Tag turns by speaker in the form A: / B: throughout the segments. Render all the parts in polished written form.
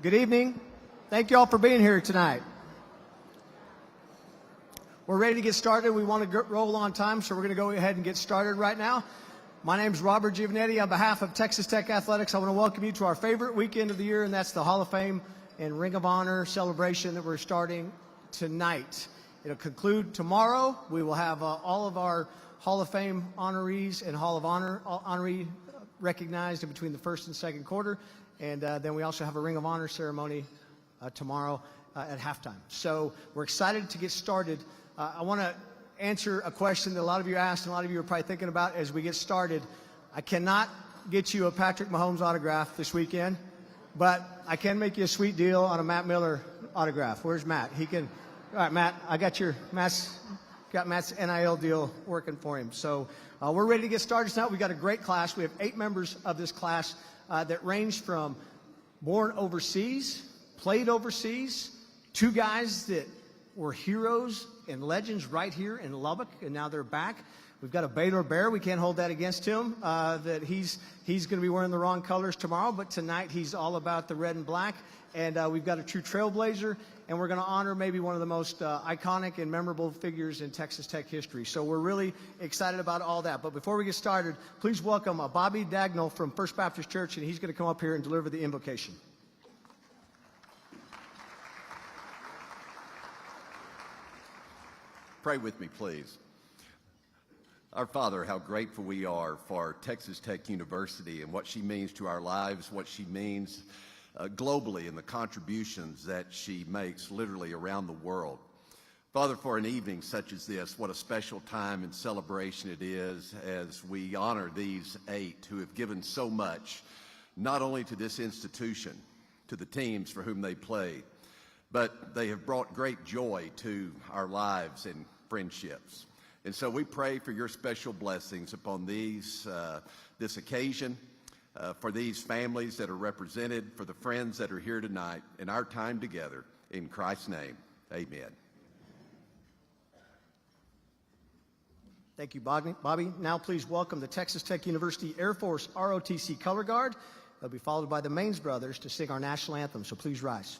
A: Good evening. Thank you all for being here tonight. We're ready to get started. We want to roll on time, so we're going to go ahead and get started right now. My name is Robert Giovanetti. On behalf of Texas Tech Athletics, I want to welcome you to our favorite weekend of the year, and that's the Hall of Fame and Ring of Honor celebration that we're starting tonight. It'll conclude tomorrow. We will have all of our Hall of Fame honorees and Hall of Honor honoree recognized in between the first and second quarter. And then we also have a Ring of Honor ceremony tomorrow at halftime. So we're excited to get started. I want to answer a question that a lot of you asked and a lot of you are probably thinking about as we get started. I cannot get you a Patrick Mahomes autograph this weekend, but I can make you a sweet deal on a Matt Miller autograph. Where's Matt? He can. All right, Matt, I got Matt's NIL deal working for him. So we're ready to get started tonight. We've got a great class. We have 8 members of this class that range from born overseas, played overseas, 2 guys that were heroes and legends right here in Lubbock, and now they're back. We've got a Baylor Bear. We can't hold that against him, that he's going to be wearing the wrong colors tomorrow, but tonight he's all about the red and black. And we've got a true trailblazer, and we're going to honor maybe one of the most iconic and memorable figures in Texas Tech history. So we're really excited about all that. But before we get started, please welcome Bobby Dagnall from First Baptist Church, and he's going to come up here and deliver the invocation.
B: Pray with me, please. Our Father, how grateful we are for Texas Tech University and what she means to our lives, what she means globally, and the contributions that she makes literally around the world. Father, for an evening such as this, what a special time and celebration it is as we honor these 8 who have given so much, not only to this institution, to the teams for whom they play, but they have brought great joy to our lives and friendships. And so we pray for your special blessings upon this occasion, for these families that are represented, for the friends that are here tonight, in our time together. In Christ's name, amen.
A: Thank you, Bobby. Now please welcome the Texas Tech University Air Force ROTC Color Guard. They'll be followed by the Maines Brothers to sing our national anthem, so please rise.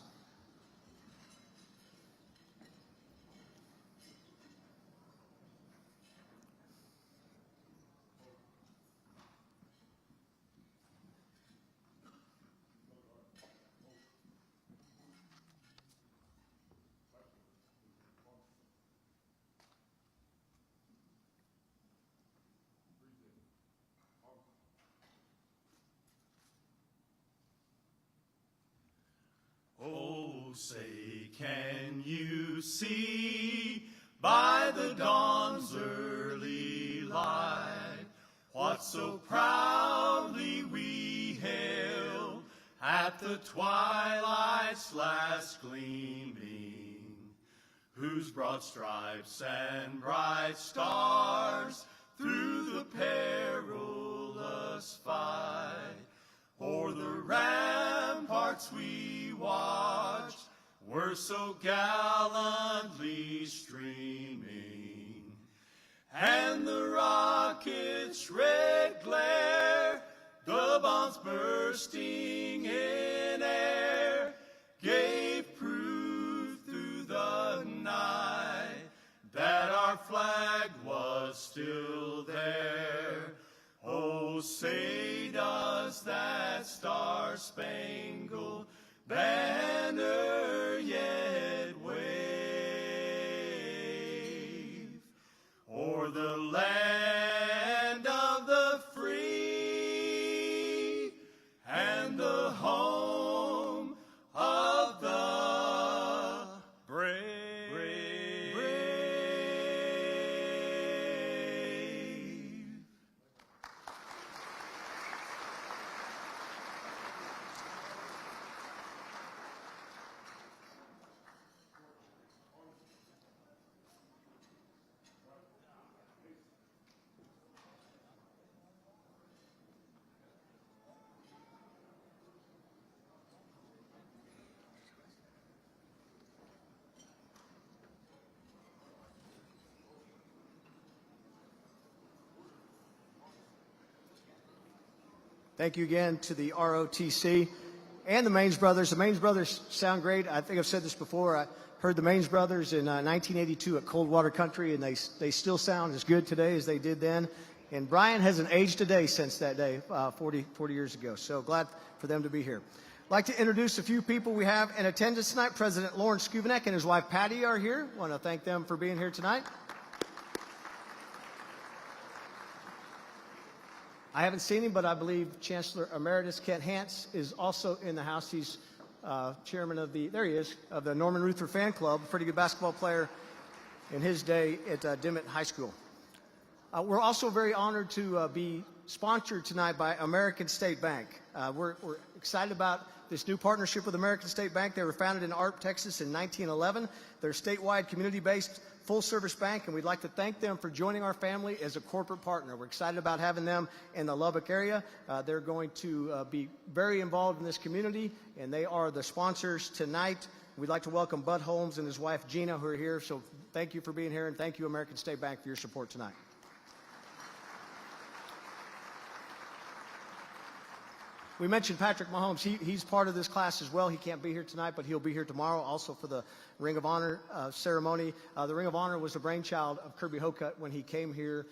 C: Say, can you see by the dawn's early light what so proudly we hailed at the twilight's last gleaming, whose broad stripes and bright stars through the perilous fight o'er the ramparts we watched were so gallantly streaming, and the rocket's red glare, the bombs bursting in air, gave proof through the night that our flag was still there. Oh, say does that star-spangled banner yet wave o'er the land of the free and the home of the brave?
A: Thank you again to the ROTC. and the Maines brothers. The Maines brothers sound great. I think I've said this before. I heard the Maines brothers in 1982 at Coldwater Country, and they still sound as good today as they did then. And Brian hasn't aged a day since that day, 40 years ago. So glad for them to be here. I'd like to introduce a few people we have in attendance tonight. President Floren and his wife Patty are here. I want to thank them for being here tonight. I haven't seen him, but I believe Chancellor Emeritus Kent Hance is also in the house. He's chairman of the Norman Ruther fan club, a pretty good basketball player in his day at Dimmitt High School. We're also very honored to be sponsored tonight by American State Bank. We're excited about this new partnership with American State Bank. They were founded in Arp, Texas in 1911. They're a statewide, community-based, full-service bank, and we'd like to thank them for joining our family as a corporate partner. We're excited about having them in the Lubbock area. They're going to be very involved in this community, and they are the sponsors tonight. We'd like to welcome Bud Holmes and his wife Gina, who are here. So thank you for being here, and thank you, American State Bank, for your support tonight. We mentioned Patrick Mahomes. He's part of this class as well. He can't be here tonight, but he'll be here tomorrow also for the Ring of Honor ceremony. The Ring of Honor was the brainchild of Kirby Hocutt when he came here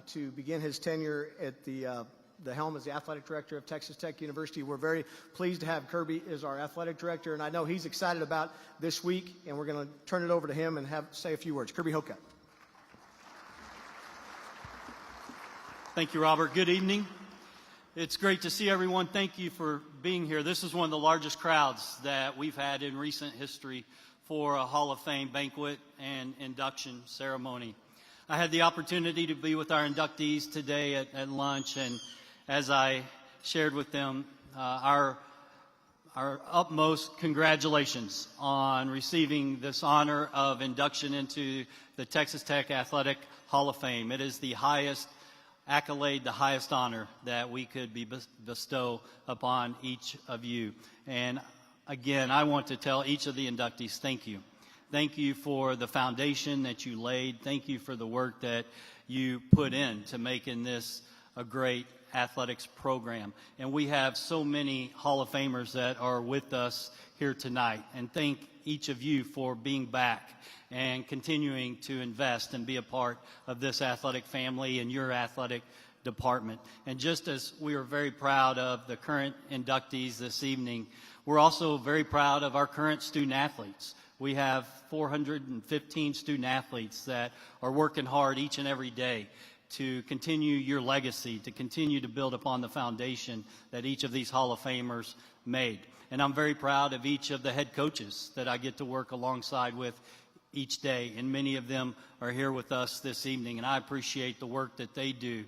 A: to begin his tenure at the helm as the athletic director of Texas Tech University. We're very pleased to have Kirby as our athletic director, and I know he's excited about this week, and we're going to turn it over to him and say a few words. Kirby Hocutt.
D: Thank you, Robert. Good evening. It's great to see everyone. Thank you for being here. This is one of the largest crowds that we've had in recent history for a Hall of Fame banquet and induction ceremony. I had the opportunity to be with our inductees today at lunch, and as I shared with them, our utmost congratulations on receiving this honor of induction into the Texas Tech Athletic Hall of Fame. It is the highest accolade, the highest honor that we could bestow upon each of you. And again, I want to tell each of the inductees, thank you. Thank you for the foundation that you laid. Thank you for the work that you put in to making this a great athletics program. And we have so many Hall of Famers that are with us here tonight. And thank each of you for being back and continuing to invest and be a part of this athletic family and your athletic department. And just as we are very proud of the current inductees this evening, we're also very proud of our current student athletes. We have 415 student athletes that are working hard each and every day to continue your legacy, to continue to build upon the foundation that each of these Hall of Famers made. And I'm very proud of each of the head coaches that I get to work alongside with each day, and many of them are here with us this evening, and I appreciate the work that they do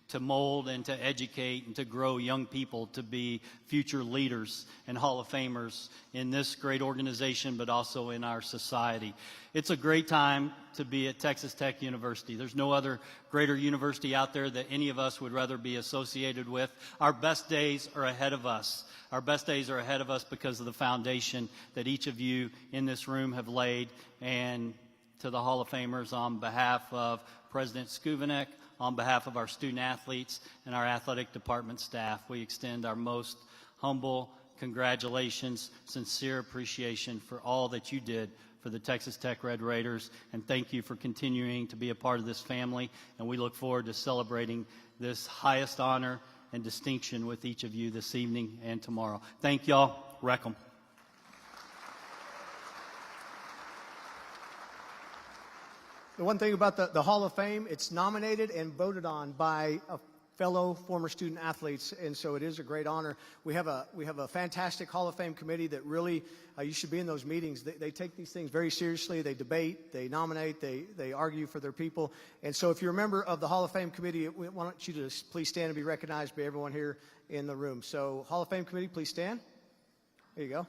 D: to mold and to educate and to grow young people to be future leaders and Hall of Famers in this great organization, but also in our society. It's a great time to be at Texas Tech University. There's no other greater university out there that any of us would rather be associated with. Our best days are ahead of us. Our best days are ahead of us because of the foundation that each of you in this room have laid. And to the Hall of Famers, on behalf of President Skuvenek, on behalf of our student athletes and our athletic department staff, we extend our most humble congratulations, sincere appreciation for all that you did for the Texas Tech Red Raiders, and thank you for continuing to be a part of this family, and we look forward to celebrating this highest honor and distinction with each of you this evening and tomorrow. Thank y'all. Wreck 'em.
A: The one thing about the Hall of Fame, it's nominated and voted on by fellow former student athletes, and so it is a great honor. We have a fantastic Hall of Fame committee that really, you should be in those meetings. They take these things very seriously. They debate, they nominate, they argue for their people. And so if you're a member of the Hall of Fame committee, we want you to please stand and be recognized by everyone here in the room. So Hall of Fame committee, please stand. There you go.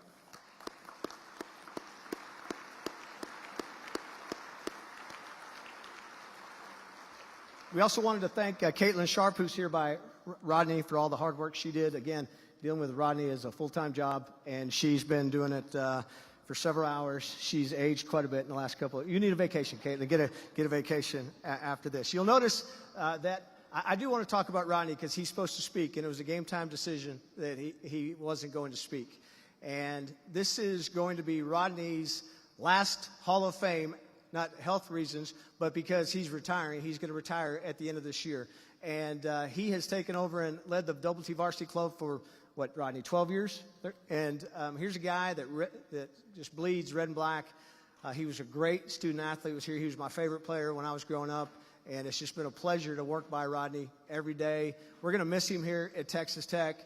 A: We also wanted to thank Caitlin Sharp, who's here by Rodney, for all the hard work she did. Again, dealing with Rodney is a full-time job, and she's been doing it for several hours. She's aged quite a bit in the last couple. You need a vacation, Caitlin. Get a vacation after this. You'll notice that I do want to talk about Rodney because he's supposed to speak, and it was a game-time decision that he wasn't going to speak. And this is going to be Rodney's last Hall of Fame, not health reasons, but because he's retiring. He's going to retire at the end of this year. And he has taken over and led the Double T Varsity Club for, what, Rodney, 12 years? And here's a guy that just bleeds red and black. He was a great student athlete. Was here. He was my favorite player when I was growing up. And it's just been a pleasure to work by Rodney every day. We're going to miss him here at Texas Tech.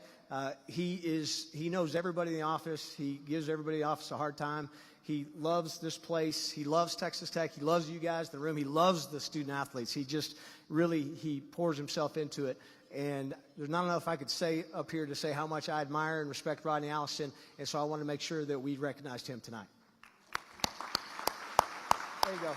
A: He knows everybody in the office. He gives everybody in the office a hard time. He loves this place. He loves Texas Tech. He loves you guys in the room. He loves the student athletes. He just really, he pours himself into it. And there's not enough I could say up here to say how much I admire and respect Rodney Allison. And so I want to make sure that we recognized him tonight. There you go.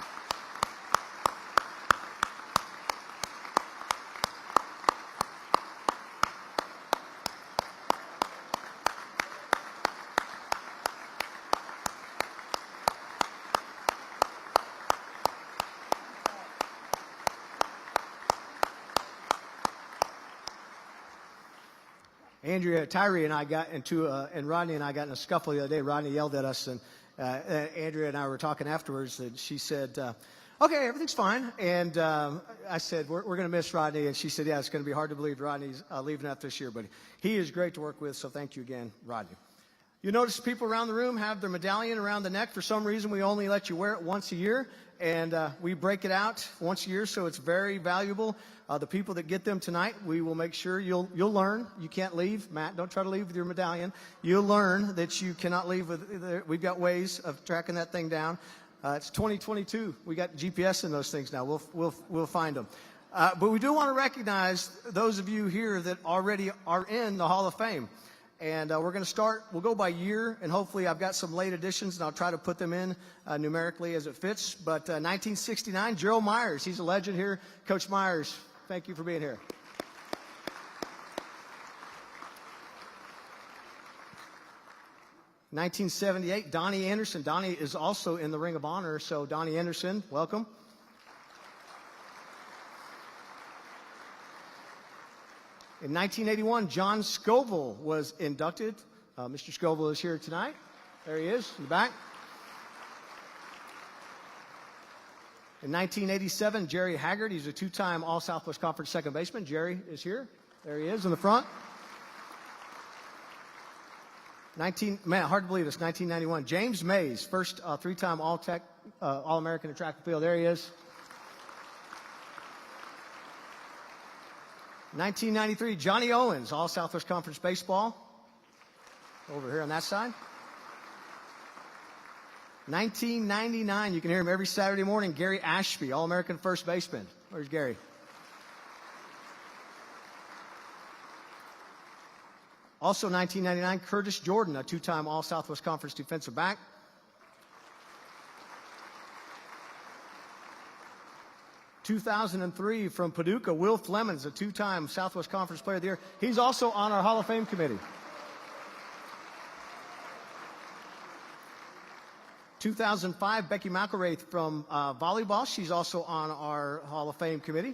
A: Andrea, Tyree, and I got into, and Rodney and I got in a scuffle the other day. Rodney yelled at us, and Andrea and I were talking afterwards, and she said, okay, everything's fine. And I said, we're going to miss Rodney. And she said, yeah, it's going to be hard to believe Rodney's leaving after this year, but he is great to work with, so thank you again, Rodney. You notice people around the room have their medallion around the neck. For some reason, we only let you wear it once a year, and we break it out once a year, so it's very valuable. The people that get them tonight, we will make sure you'll learn. You can't leave. Matt, don't try to leave with your medallion. You'll learn that you cannot leave with. We've got ways of tracking that thing down. It's 2022. We got GPS in those things now. We'll find them. But we do want to recognize those of you here that already are in the Hall of Fame. And we're going to start. We'll go by year, and hopefully I've got some late additions, and I'll try to put them in numerically as it fits. But 1969, Gerald Myers. He's a legend here. Coach Myers, thank you for being here. (1978), Donnie Anderson. Donnie is also in the Ring of Honor, so Donnie Anderson, welcome. In 1981, John Scoville was inducted. Mr. Scoville is here tonight. There he is in the back. In 1987, Jerry Haggard. He's a two-time All-Southwest Conference second baseman. Jerry is here. There he is in the front. Man, hard to believe this, 1991. James Mays, first three-time All-American in track and field. There he is. 1993, Johnny Owens, All-Southwest Conference baseball. Over here on that side. 1999, you can hear him every Saturday morning, Gary Ashby, All-American first baseman. Where's Gary? Also 1999, Curtis Jordan, a two-time All-Southwest Conference defensive back. 2003, from Paducah, Will Flemons, a two-time Southwest Conference Player of the Year. He's also on our Hall of Fame committee. 2005, Becky McElraith from volleyball. She's also on our Hall of Fame committee.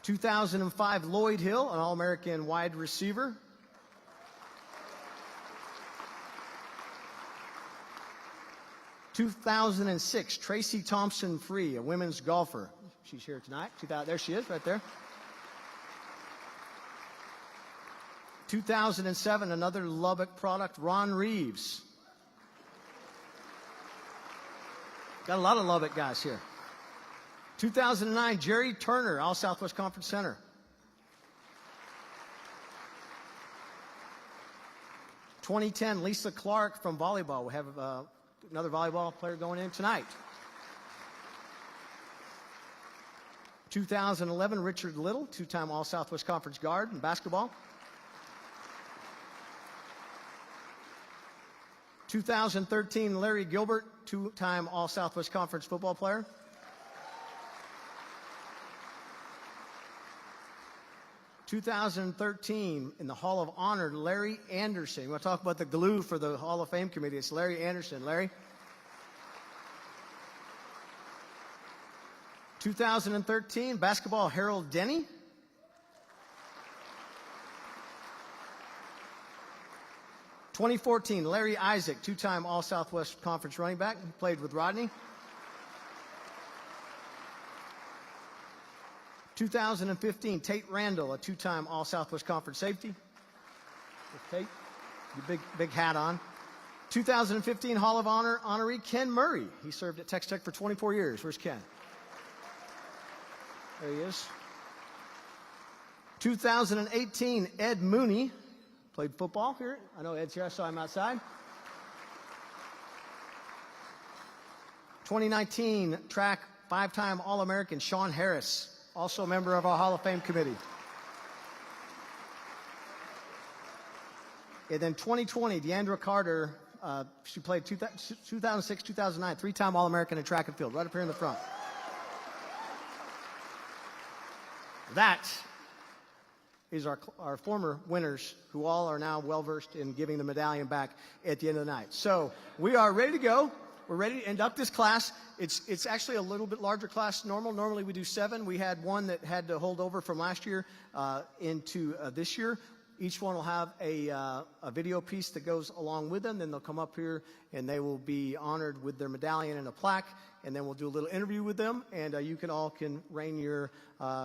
A: 2005, Lloyd Hill, an All-American wide receiver. 2006, Tracy Thompson-Free, a women's golfer. She's here tonight. There she is, right there. 2007, another Lubbock product, Ron Reeves. Got a lot of Lubbock guys here. 2009, Jerry Turner, All-Southwest Conference Center. 2010, Lisa Clark from volleyball. We have another volleyball player going in tonight. 2011, Richard Little, two-time All-Southwest Conference guard in basketball. 2013, Larry Gilbert, two-time All-Southwest Conference football player. 2013, in the Hall of Honor, Larry Anderson. We want to talk about the glue for the Hall of Fame committee. It's Larry Anderson. Larry? 2013, basketball, Harold Denny. 2014, Larry Isaac, two-time All-Southwest Conference running back, played with Rodney. 2015, Tate Randall, a two-time All-Southwest Conference safety. Tate, your big hat on. 2015 Hall of Honor honoree Ken Murray. He served at Texas Tech for 24 years. Where's Ken? There he is. 2018 Ed Mooney, played football here. I know Ed's here. I saw him outside. 2019 track five-time All-American Sean Harris, also a member of our Hall of Fame committee. And then 2020, Deandra Carter, she played 2006, 2009, three-time All-American in track and field, right up here in the front. That is our former winners, who all are now well-versed in giving the medallion back at the end of the night. So we are ready to go. We're ready to induct this class. It's actually a little bit larger class than normal. Normally we do 7. We had one that had to hold over from last year into this year. Each one will have a video piece that goes along with them. Then they'll come up here and they will be honored with their medallion and a plaque. And then we'll do a little interview with them. And you can rain your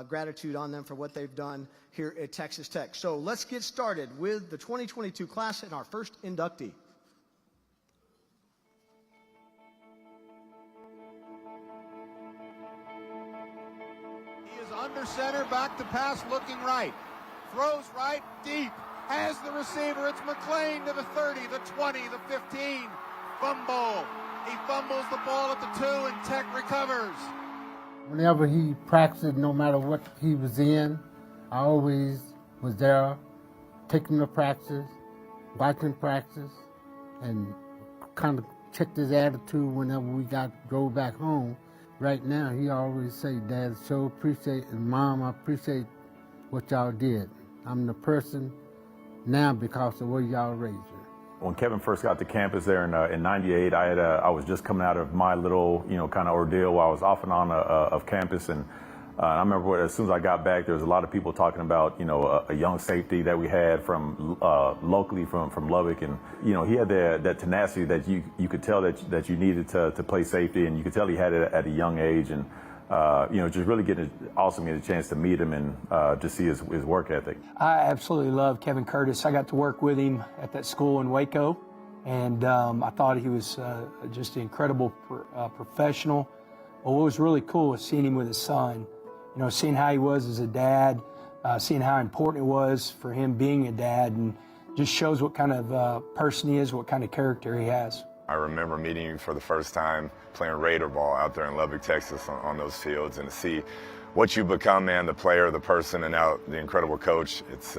A: gratitude on them for what they've done here at Texas Tech. So let's get started with the 2022 class and our first inductee.
E: He is under center, back to pass, looking right. Throws right, deep, has the receiver. It's McLean to the 30, the 20, the 15. Fumble. He fumbles the ball at the 2, and Tech recovers.
F: Whenever he practiced, no matter what he was in, I always was there, taking him to practice, watching practice, and kind of checked his attitude whenever we drove back home. Right now, he always say, "Dad, so appreciate, and Mom, I appreciate what y'all did. I'm the person now because of where y'all raised me."
G: When Kevin first got to campus there in '98, I was just coming out of my little, kind of ordeal while I was off and on of campus, and I remember as soon as I got back, there was a lot of people talking about, a young safety that we had from locally from Lubbock, and he had that tenacity that you could tell that you needed to play safety, and you could tell he had it at a young age, and just really getting a chance to meet him and to see his work ethic.
H: I absolutely love Kevin Curtis. I got to work with him at that school in Waco, and I thought he was just an incredible professional. But what was really cool was seeing him with his son, seeing how he was as a dad, seeing how important it was for him being a dad, and just shows what kind of person he is, what kind of character he has.
I: I remember meeting you for the first time playing Raider ball out there in Lubbock, Texas on those fields, and to see what you become, man, the player, the person, and now the incredible coach. It's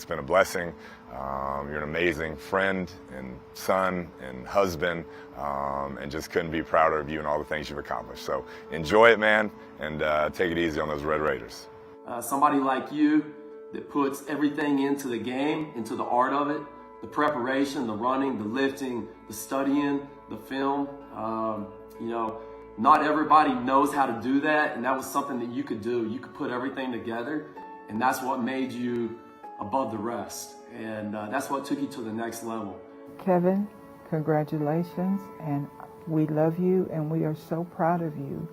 I: been a blessing. You're an amazing friend and son and husband, and just couldn't be prouder of you and all the things you've accomplished. So enjoy it, man, and take it easy on those Red Raiders.
J: Somebody like you that puts everything into the game, into the art of it, the preparation, the running, the lifting, the studying, the film. Not everybody knows how to do that, and that was something that you could do. You could put everything together, and that's what made you above the rest. And that's what took you to the next level.
K: Kevin, congratulations, and we love you, and we are so proud of you.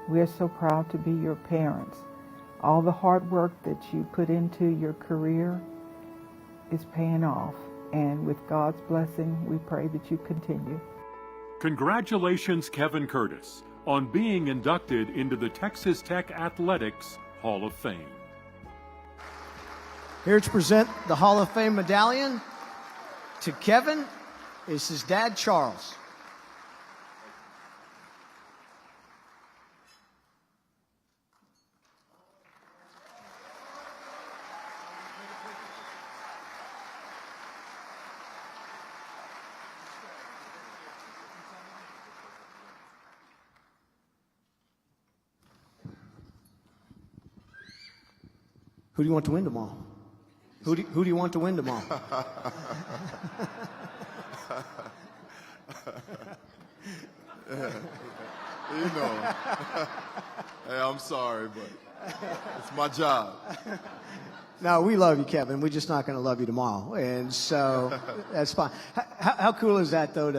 K: We are so proud to be your parents. All the hard work that you put into your career is paying off. And with God's blessing, we pray that you continue.
L: Congratulations, Kevin Curtis, on being inducted into the Texas Tech Athletics Hall of Fame.
A: Here to present the Hall of Fame medallion to Kevin is his dad, Charles. Who do you want to win tomorrow? Who do you want to win tomorrow?
C: Hey, I'm sorry, but It's my job.
A: No, we love you, Kevin. We're just not going to love you tomorrow. And so that's fine. How cool is that, though,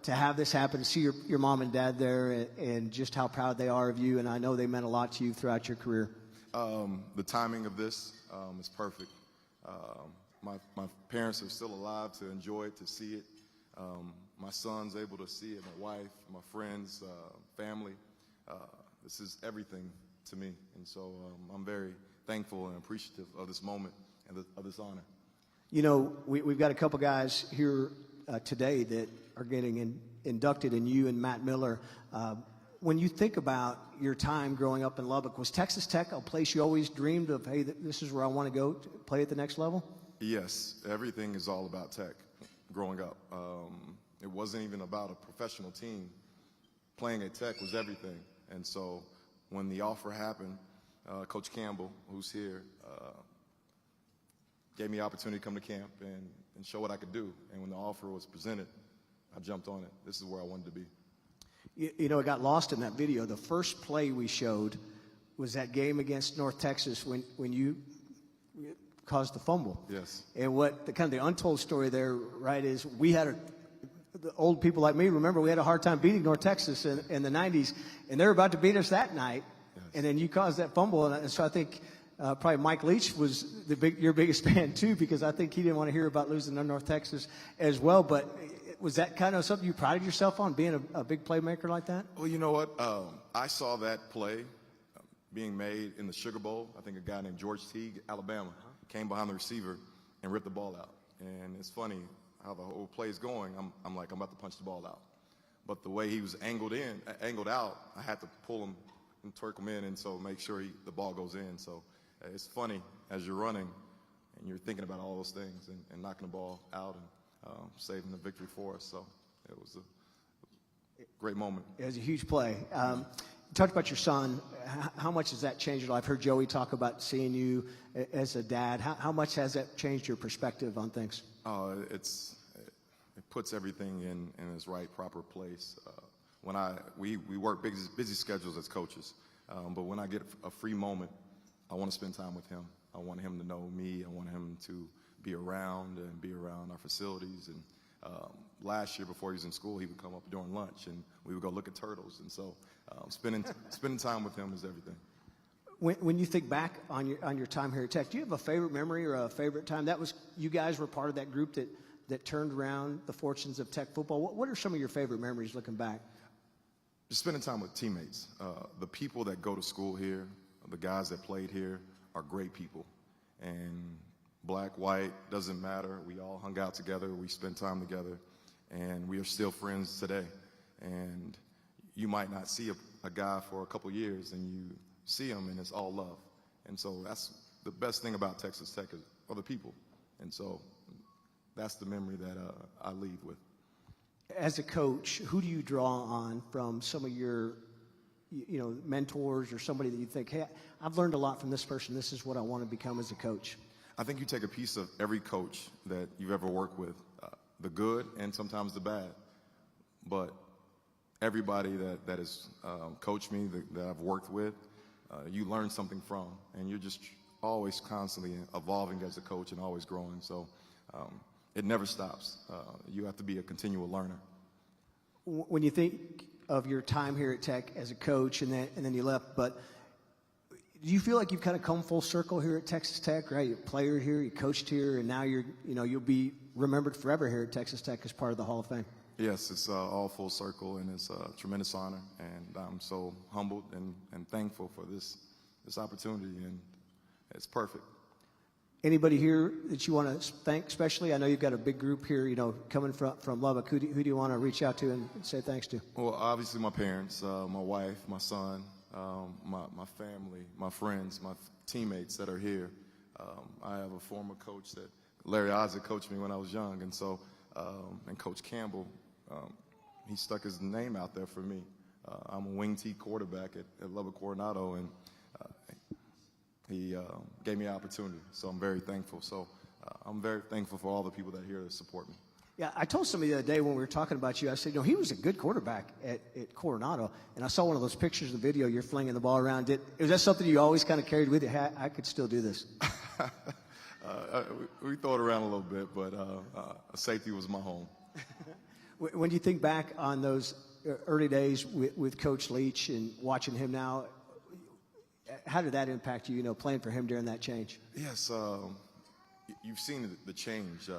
A: to have this happen, to see your mom and dad there and just how proud they are of you? And I know they meant a lot to you throughout your career.
C: The timing of this is perfect. My parents are still alive to enjoy it, to see it. My son's able to see it, my wife, my friends, family. This is everything to me. And so I'm very thankful and appreciative of this moment and of this honor.
A: You know, we've got a couple guys here today that are getting inducted, and you and Matt Miller. When you think about your time growing up in Lubbock, was Texas Tech a place you always dreamed of, hey, this is where I want to go to play at the next level?
C: Yes, everything is all about Tech growing up. It wasn't even about a professional team. Playing at Tech was everything. And so when the offer happened, Coach Campbell, who's here, gave me the opportunity to come to camp and show what I could do. And when the offer was presented, I jumped on it. This is where I wanted to be.
A: You know, it got lost in that video. The first play we showed was that game against North Texas when you caused the fumble.
C: Yes.
A: And what the untold story there, right, is we had the old people like me remember we had a hard time beating North Texas in the 90s, and they were about to beat us that night. Yes. And then you caused that fumble, and so I think probably Mike Leach was your biggest fan too, because I think he didn't want to hear about losing to North Texas as well. But was that kind of something you prided yourself on, being a big playmaker like that?
C: Well, you know what? I saw that play being made in the Sugar Bowl. I think a guy named George Teague, Alabama, came behind the receiver and ripped the ball out. And it's funny how the whole play is going. I'm like, I'm about to punch the ball out. But the way he was angled out, I had to pull him and twerk him in, and so make sure the ball goes in. So it's funny as you're running and you're thinking about all those things and knocking the ball out and saving the victory for us. So it was a great moment.
A: It was a huge play. You talked about your son. How much has that changed your life? I've heard Joey talk about seeing you as a dad. How much has that changed your perspective on things?
C: It puts everything in its right, proper place. We work busy schedules as coaches, but when I get a free moment, I want to spend time with him. I want him to know me. I want him to be around our facilities. And last year, before he was in school, he would come up during lunch, and we would go look at turtles. And so spending time with him is everything.
A: When you think back on your time here at Tech, do you have a favorite memory or a favorite time? You guys were part of that group that turned around the fortunes of Tech football. What are some of your favorite memories looking back?
C: Just spending time with teammates. The people that go to school here, the guys that played here, are great people. And black, white, doesn't matter. We all hung out together. We spent time together. And we are still friends today. And you might not see a guy for a couple years, and you see him, and it's all love. And so that's the best thing about Texas Tech are the people. And so that's the memory that I leave with.
A: As a coach, who do you draw on from some of your mentors, or somebody that you think, hey, I've learned a lot from this person. This is what I want to become as a coach?
C: I think you take a piece of every coach that you've ever worked with, the good and sometimes the bad. But everybody that has coached me, that I've worked with, you learn something from. And you're just always constantly evolving as a coach and always growing. So it never stops. You have to be a continual learner.
A: When you think of your time here at Tech as a coach and then you left, but do you feel like you've kind of come full circle here at Texas Tech, right? You're a player here, you coached here, and now you'll be remembered forever here at Texas Tech as part of the Hall of Fame?
C: Yes, it's all full circle, and it's a tremendous honor, and I'm so humbled and thankful for this opportunity, and it's perfect.
A: Anybody here that you want to thank especially? I know you've got a big group here, coming from Lubbock. Who do you want to reach out to and say thanks to?
C: Well, obviously my parents, my wife, my son, my family, my friends, my teammates that are here. I have a former coach that Larry Isaac coached me when I was young, and so and Coach Campbell, he stuck his name out there for me. I'm a wing T quarterback at Lubbock Coronado, and he gave me an opportunity, so I'm very thankful. So I'm very thankful for all the people that are here to support me.
A: Yeah, I told somebody the other day when we were talking about you, I said, he was a good quarterback at Coronado, and I saw one of those pictures in the video, you're flinging the ball around. Is that something you always kind of carried with you? Hey, I could still do this.
C: We throw it around a little bit, but safety was my home.
A: When you think back on those early days with Coach Leach and watching him now, how did that impact you, playing for him during that change?
C: Yes, you've seen the change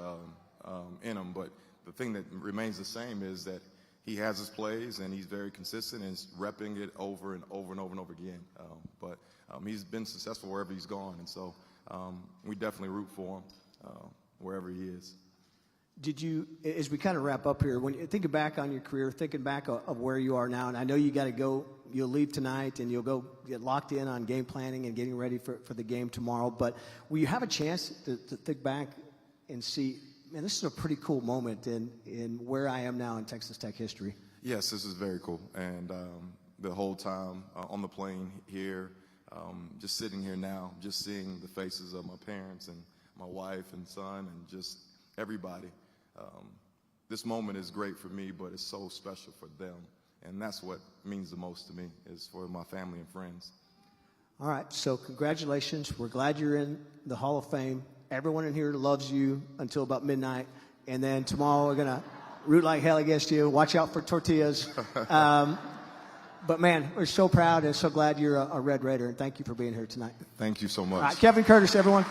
C: in him, but the thing that remains the same is that he has his plays and he's very consistent and is repping it over and over and over and over again. But he's been successful wherever he's gone, and so we definitely root for him wherever he is.
A: Did you, as we kind of wrap up here, when you think back on your career, thinking back of where you are now, and I know you got to go, you'll leave tonight and you'll go get locked in on game planning and getting ready for the game tomorrow, but will you have a chance to think back and see, man, this is a pretty cool moment in where I am now in Texas Tech history?
C: Yes, this is very cool. And the whole time on the plane here, just sitting here now, just seeing the faces of my parents and my wife and son and just everybody. This moment is great for me, but it's so special for them. And that's what means the most to me, is for my family and friends.
A: All right, so congratulations. We're glad you're in the Hall of Fame. Everyone in here loves you until about midnight. And then tomorrow we're going to root like hell against you. Watch out for tortillas. But, man, we're so proud and so glad you're a Red Raider. And thank you for being here tonight.
C: Thank you so much.
A: All right, Kevin Curtis, everyone.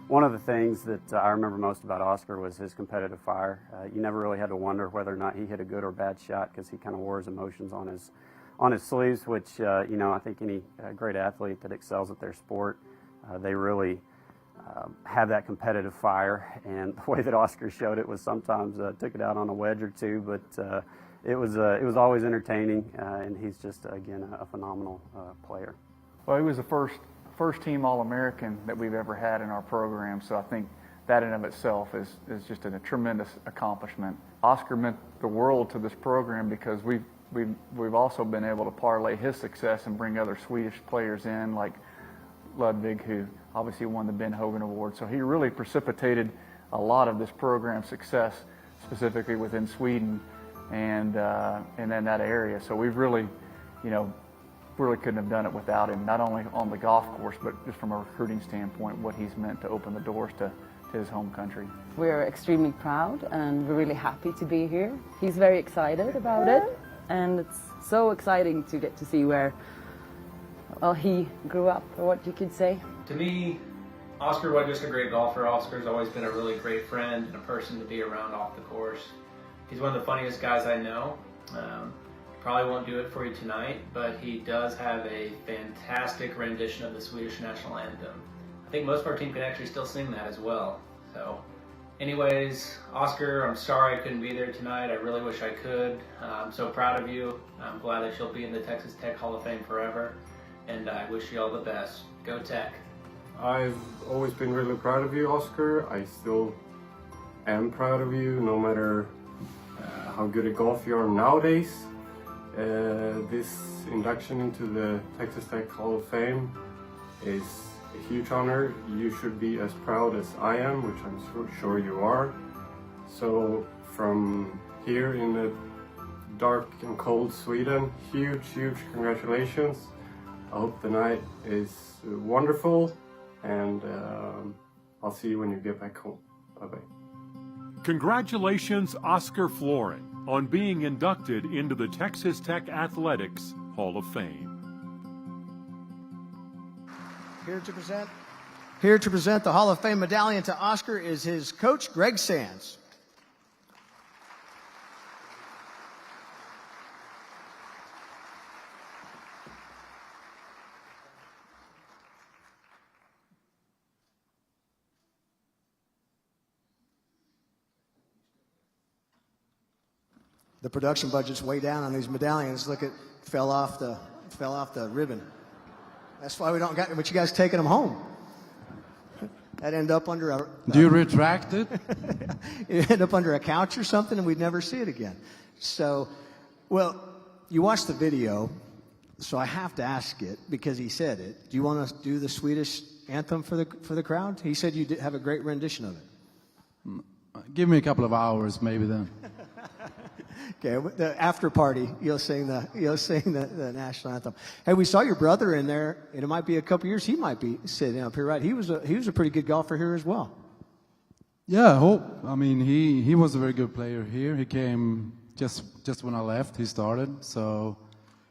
M: One of the things that I remember most about Oscar was his competitive fire. You never really had to wonder whether or not he hit a good or bad shot, because he kind of wore his emotions on his sleeves, which I think any great athlete that excels at their sport, they really have that competitive fire. And the way that Oscar showed it was sometimes took it out on a wedge or two, but it was always entertaining, and he's just again a phenomenal player.
N: Well, he was the first team All-American that we've ever had in our program, so I think that in of itself is just a tremendous accomplishment. Oscar meant the world to this program because we've also been able to parlay his success and bring other Swedish players in, like Ludwig, who obviously won the Ben Hogan Award. So he really precipitated a lot of this program's success, specifically within Sweden and in that area. So we've really, really couldn't have done it without him, not only on the golf course, but just from a recruiting standpoint, what he's meant to open the doors to his home country.
O: We're extremely proud and we're really happy to be here. He's very excited about it, and it's so exciting to get to see where, well, he grew up, or what you could say.
P: To me, Oscar wasn't just a great golfer. Oscar's always been a really great friend and a person to be around off the course. He's one of the funniest guys I know. Probably won't do it for you tonight, but he does have a fantastic rendition of the Swedish national anthem. I think most of our team can actually still sing that as well. So anyways, Oscar, I'm sorry I couldn't be there tonight. I really wish I could. I'm so proud of you. I'm glad that you'll be in the Texas Tech Hall of Fame forever, and I wish you all the best. Go Tech.
Q: I've always been really proud of you, Oscar. I still am proud of you, no matter how good at golf you are nowadays. This induction into the Texas Tech Hall of Fame is a huge honor. You should be as proud as I am, which I'm sure you are. So from here in the dark and cold Sweden, huge congratulations. I hope the night is wonderful, and I'll see you when you get back home. Bye-bye.
L: Congratulations, Oscar Floren, on being inducted into the Texas Tech Athletics Hall of Fame.
A: Here to present the Hall of Fame medallion to Oscar is his coach, Greg Sands. The production budget's way down on these medallions. Look, it fell off the fell off the ribbon. That's why we don't got, but you guys taking them home. That end up under a...
R: Do you retract it?
A: It end up under a couch or something, and we'd never see it again. So, well, you watched the video, so I have to ask it because he said it. Do you want to do the Swedish anthem for the crowd? He said you did have a great rendition of it.
R: Give me a couple of hours, maybe then.
A: Okay, the after party, you'll sing the national anthem. Hey, we saw your brother in there, and it might be a couple years. He might be sitting up here, right? He was a pretty good golfer here as well.
R: Yeah, I hope. I mean, he was a very good player here. He came just when I left. He started, so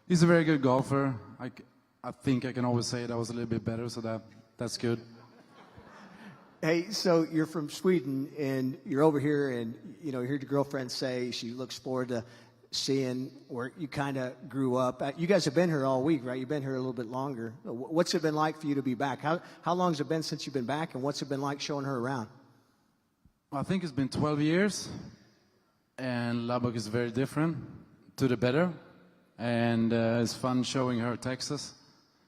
R: he's a very good golfer. I think I can always say that I was a little bit better, so that's good.
A: Hey, so you're from Sweden, and you're over here, and you heard your girlfriend say she looks forward to seeing where you kind of grew up. You guys have been here all week, right? You've been here a little bit longer. What's it been like for you to be back? How long has it been since you've been back, and what's it been like showing her around?
R: I think it's been 12 years, and Lubbock is very different, to the better, and it's fun showing her Texas.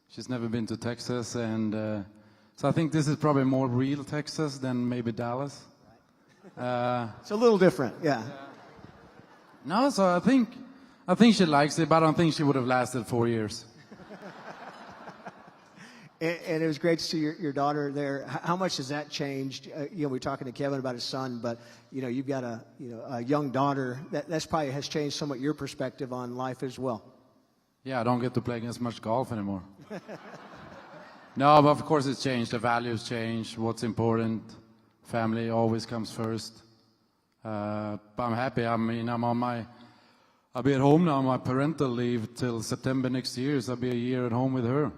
R: She's never been to Texas, and so I think this is probably more real Texas than maybe Dallas.
A: It's a little different, yeah.
R: No, so I think she likes it, but I don't think she would have lasted 4 years.
A: And it was great to see your daughter there. How much has that changed? We're talking to Kevin about his son, but you've got a young daughter. That's probably has changed somewhat your perspective on life as well.
R: Yeah, I don't get to play as much golf anymore. No, but of course it's changed. The values change. What's important. Family always comes first. But I'm happy. I mean, I'll be at home now on my parental leave till September next year. So I'll be a year at home with her.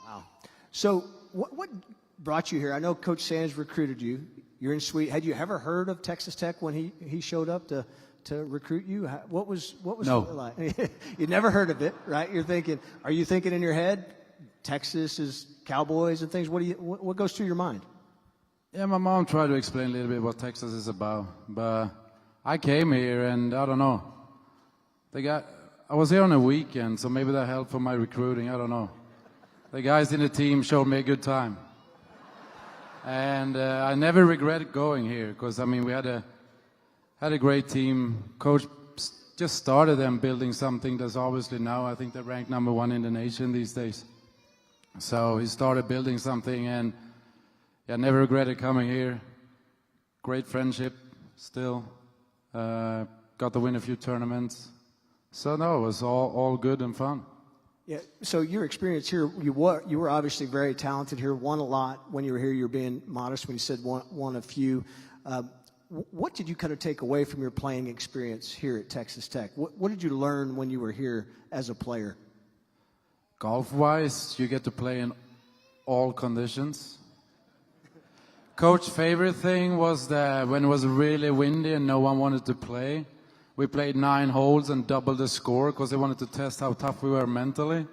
A: Wow. So what brought you here? I know Coach Sands recruited you. You're in Sweden. Had you ever heard of Texas Tech when he showed up to recruit you? What was
R: No.
A: it like? You'd never heard of it, right? Are you thinking in your head, Texas is Cowboys and things? What goes through your mind?
R: Yeah, my mom tried to explain a little bit what Texas is about, but I came here and I don't know. I was here on a weekend, so maybe that helped for my recruiting. I don't know. The guys in the team showed me a good time, and I never regret going here because I mean we had a great team. Coach just started them building something that's obviously now I think they're ranked #1 in the nation these days. So he started building something, and I never regretted coming here. Great friendship still. Got to win a few tournaments. So no, it was all good and fun.
A: Yeah. So your experience here, you were obviously very talented here. Won a lot when you were here. You were being modest when you said won a few. What did you kind of take away from your playing experience here at Texas Tech? What did you learn when you were here as a player?
R: Golf-wise, you get to play in all conditions. Coach's favorite thing was that when it was really windy and no one wanted to play, we played 9 holes and doubled the score because they wanted to test how tough we were mentally.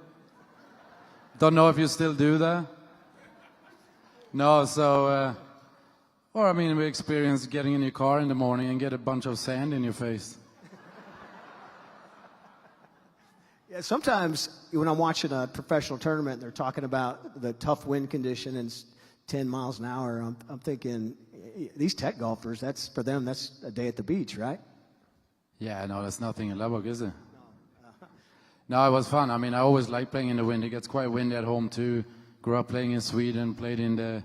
R: Don't know if you still do that. No, so, or I mean, we experienced getting in your car in the morning and get a bunch of sand in your face.
A: Yeah, sometimes when I'm watching a professional tournament, they're talking about the tough wind condition and 10 miles an hour. I'm thinking, these Tech golfers, for them, that's a day at the beach, right?
R: Yeah, no, that's nothing in Lubbock, is it? No, it was fun. I mean, I always like playing in the wind. It gets quite windy at home, too. Grew up playing in Sweden, played in the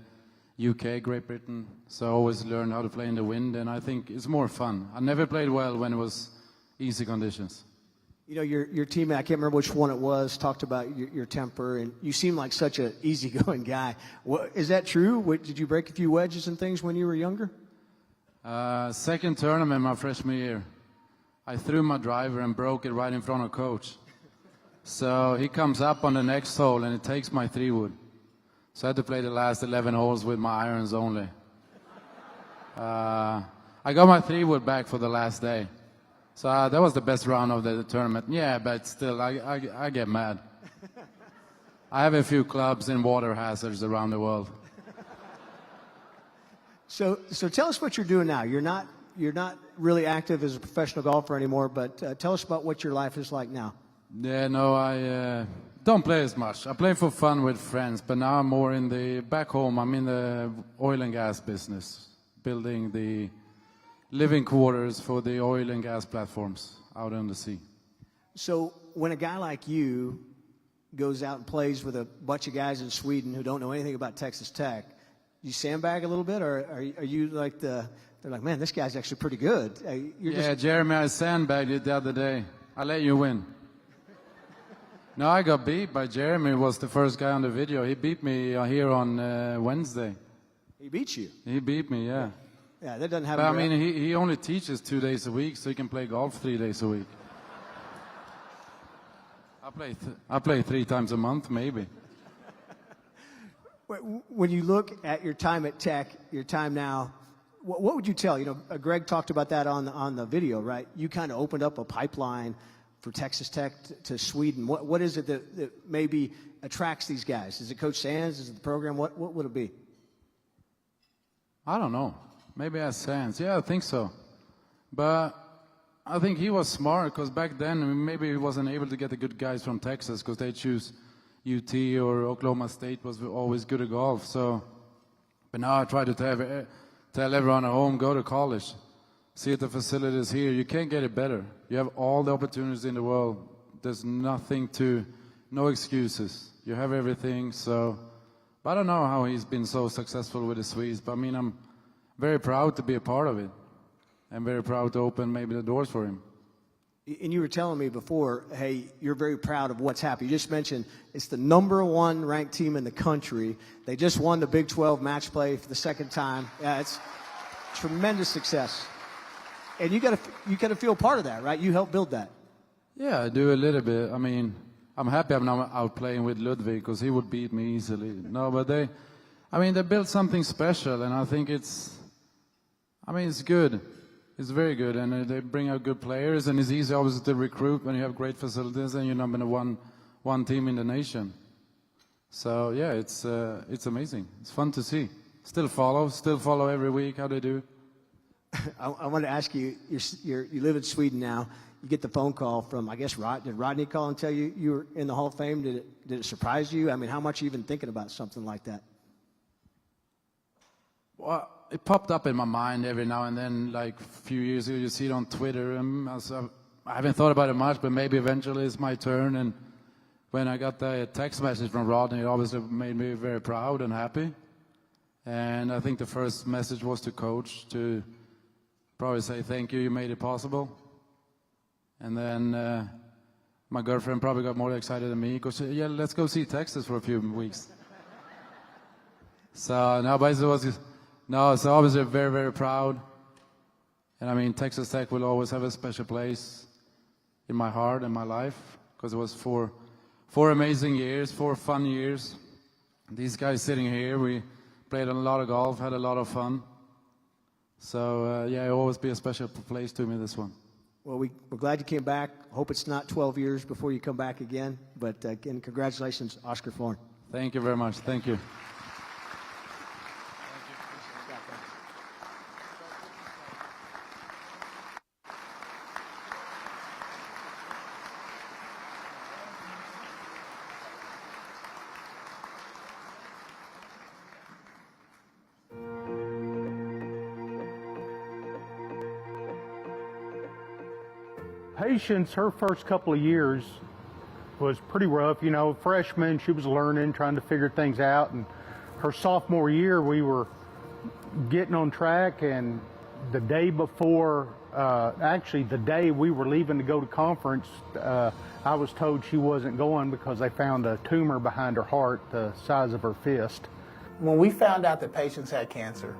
R: UK, Great Britain. So I always learned how to play in the wind, and I think it's more fun. I never played well when it was easy conditions.
A: Your teammate, I can't remember which one it was, talked about your temper, and you seem like such an easygoing guy. Is that true? Did you break a few wedges and things when you were younger?
R: Second tournament my freshman year. I threw my driver and broke it right in front of Coach. So he comes up on the next hole, and it takes my 3-wood. So I had to play the last 11 holes with my irons only. I got my 3-wood back for the last day. So that was the best round of the tournament. Yeah, but still, I get mad. I have a few clubs in water hazards around the world.
A: So tell us what you're doing now. You're not really active as a professional golfer anymore, but tell us about what your life is like now.
R: Yeah, no, I don't play as much. I play for fun with friends, but now I'm more in the, back home, I'm in the oil and gas business, building the living quarters for the oil and gas platforms out on the sea.
A: So when a guy like you goes out and plays with a bunch of guys in Sweden who don't know anything about Texas Tech, you sandbag a little bit, or are you like they're like, man, this guy's actually pretty good?
R: Jeremy, I sandbagged it the other day. I let you win. No, I got beat by Jeremy, was the first guy on the video. He beat me here on Wednesday.
A: He beat you?
R: He beat me, yeah.
A: Yeah, that doesn't happen.
R: But I mean, he only teaches 2 days a week, so he can play golf 3 days a week. I play 3 times a month, maybe.
A: When you look at your time at Tech, your time now, what would you tell? You know, Greg talked about that on the video, right? You kind of opened up a pipeline for Texas Tech to Sweden. What is it that maybe attracts these guys? Is it Coach Sands? Is it the program? What would it be?
R: I don't know. Maybe ask Sands. Yeah, I think so. But I think he was smart, because back then maybe he wasn't able to get the good guys from Texas, because they choose UT or Oklahoma State was always good at golf. So, but now I try to tell everyone at home, go to college. See the facilities here. You can't get it better. You have all the opportunities in the world. There's no excuses. You have everything. So, but I don't know how he's been so successful with the Swedes. But I mean, I'm very proud to be a part of it. I'm very proud to open maybe the doors for him.
A: And you were telling me before, hey, you're very proud of what's happened. You just mentioned it's the #1 ranked team in the country. They just won the Big 12 match play for the second time. Yeah, it's tremendous success. And you got to feel part of that, right? You helped build that.
R: Yeah, I do a little bit. I mean, I'm happy I'm not out playing with Ludwig, because he would beat me easily. No, but they built something special, and I think it's good. It's very good, and they bring out good players, and it's easy obviously to recruit when you have great facilities and you're number one team in the nation. So yeah, it's amazing. It's fun to see. Still follow every week how they do.
A: I want to ask you, you live in Sweden now. You get the phone call from, I guess, did Rodney call and tell you you were in the Hall of Fame? Did it surprise you? I mean, how much are you even thinking about something like that?
R: Well, it popped up in my mind every now and then, like a few years ago. You see it on Twitter. I haven't thought about it much, but maybe eventually it's my turn. And when I got the text message from Rodney, it obviously made me very proud and happy. And I think the first message was to Coach to probably say, thank you, you made it possible. And then my girlfriend probably got more excited than me, because yeah, let's go see Texas for a few weeks. So now, but so obviously very, very proud. And I mean, Texas Tech will always have a special place in my heart and my life, because it was four amazing years, 4 fun years. These guys sitting here, we played a lot of golf, had a lot of fun. So yeah, it'll always be a special place to me, this one.
A: Well, we're glad you came back. Hope it's not 12 years before you come back again. But again, congratulations, Oscar Floren.
R: Thank you very much. Thank you.
S: Patience, her first couple of years was pretty rough. You know, freshman, she was learning, trying to figure things out. And her sophomore year, we were getting on track. And the day before, actually the day we were leaving to go to conference, I was told she wasn't going because they found a tumor behind her heart the size of her fist.
T: When we found out that Patience had cancer,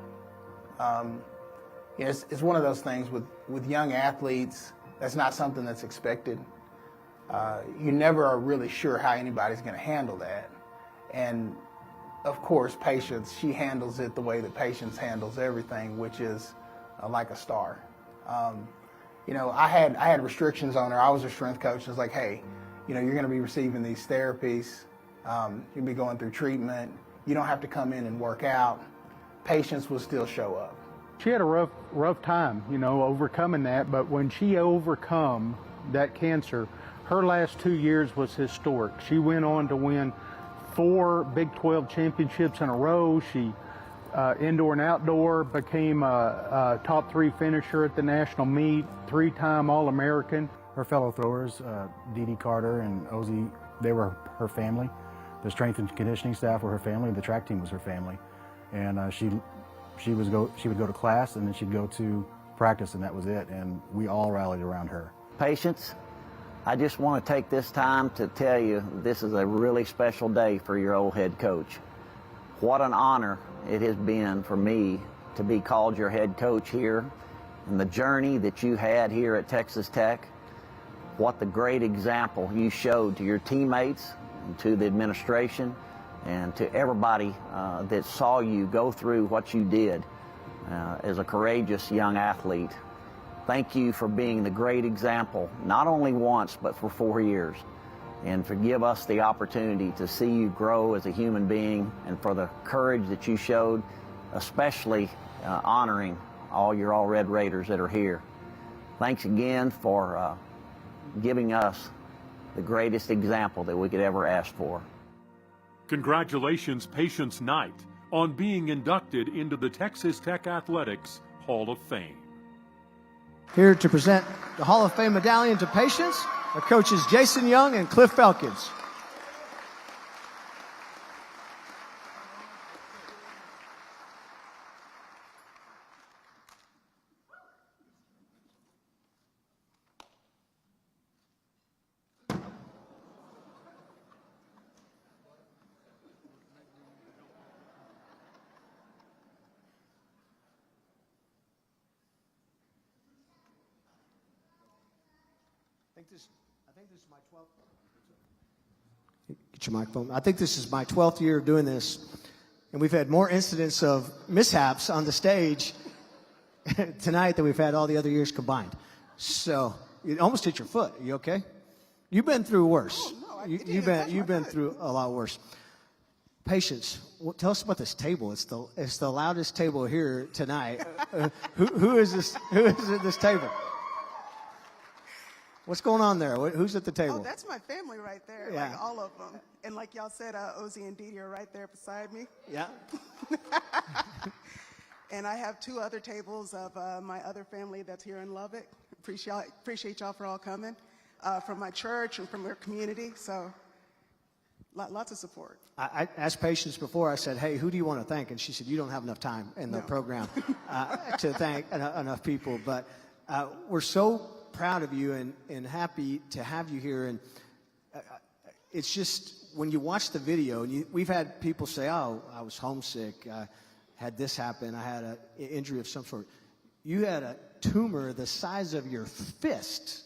T: it's one of those things with young athletes. That's not something that's expected. You never are really sure how anybody's going to handle that. And of course, Patience, she handles it the way that Patience handles everything, which is like a star. You know, I had restrictions on her. I was her strength coach. I was like, hey, you know, you're going to be receiving these therapies. You'll be going through treatment. You don't have to come in and work out. Patience will still show up.
S: She had a rough time, you know, overcoming that, but when she overcome that cancer, her last 2 years was historic. She went on to win 4 Big 12 championships in a row. She indoor and outdoor, became a top 3 finisher at the national meet, 3-time All-American.
U: Her fellow throwers, Dee Dee Carter and Ozzie, they were her family. The strength and conditioning staff were her family. The track team was her family. And she would go to class, and then she'd go to practice, and that was it. And we all rallied around her.
V: Patience, I just want to take this time to tell you this is a really special day for your old head coach. What an honor it has been for me to be called your head coach here, and the journey that you had here at Texas Tech, what the great example you showed to your teammates and to the administration and to everybody that saw you go through what you did as a courageous young athlete. Thank you for being the great example, not only once, but for 4 years. And for give us the opportunity to see you grow as a human being, and for the courage that you showed, especially honoring all your All Red Raiders that are here. Thanks again for giving us the greatest example that we could ever ask for.
L: Congratulations, Patience Knight, on being inducted into the Texas Tech Athletics Hall of Fame.
A: Here to present the Hall of Fame medallion to Patience, our coaches Jason Young and Cliff Felkins. I think this is my 12th. Get your microphone. I think this is my 12th year of doing this, and we've had more incidents of mishaps on the stage tonight than we've had all the other years combined. So you almost hit your foot. Are you okay? You've been through worse.
W: Oh, no,
A: You've been through a lot worse. Patience, tell us about this table. It's the loudest table here tonight. Who is this? Who is at this table? What's going on there? Who's at the table?
W: Oh, that's my family right there,
A: Yeah.
W: like all of them. And like y'all said, Ozzie and Dee Dee are right there beside me.
A: Yeah.
W: And I have 2 other tables of my other family that's here in Lubbock. Appreciate y'all for all coming, from my church and from your community. So lots of support.
A: I asked Patience before. I said, hey, who do you want to thank? And she said, you don't have enough time in the program to thank enough people. But we're so proud of you and happy to have you here. And it's just, when you watch the video, and we've had people say, oh, I was homesick, had this happen, I had an injury of some sort. You had a tumor the size of your fist.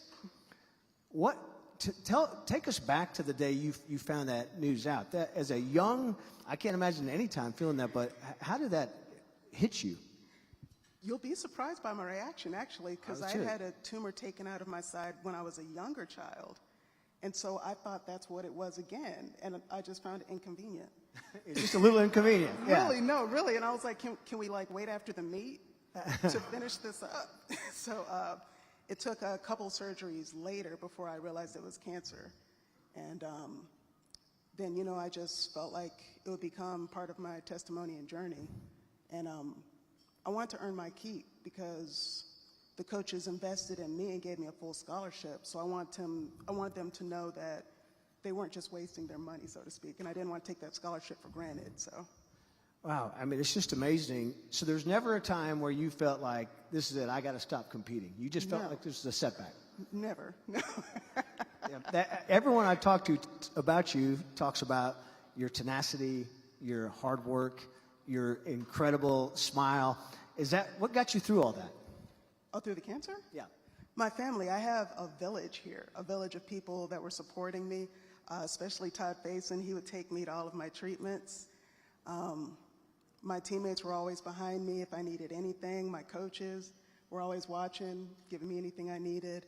A: Take us back to the day you found that news out. That, as a young, I can't imagine any time feeling that, but how did that hit you?
W: You'll be surprised by my reaction, actually, because I had a tumor taken out of my side when I was a younger child. And so I thought that's what it was again, and I just found it inconvenient.
A: It's just a little inconvenient. Yeah.
W: Really, no, really. And I was like, can we like wait after the meet to finish this up? So it took a couple surgeries later before I realized it was cancer. And then, you know, I just felt like it would become part of my testimony and journey. And I wanted to earn my keep because the coaches invested in me and gave me a full scholarship. So I want them to know that they weren't just wasting their money, so to speak. And I didn't want to take that scholarship for granted. So.
A: Wow, I mean, it's just amazing. So there's never a time where you felt like, this is it, I got to stop competing. You just felt like this was a setback.
W: Never, no.
A: Everyone I talk to about you talks about your tenacity, your hard work, your incredible smile. Is that what got you through all that?
W: Oh, through the cancer?
A: Yeah.
W: My family, I have a village here, a village of people that were supporting me, especially Todd Faison. He would take me to all of my treatments. My teammates were always behind me if I needed anything. My coaches were always watching, giving me anything I needed.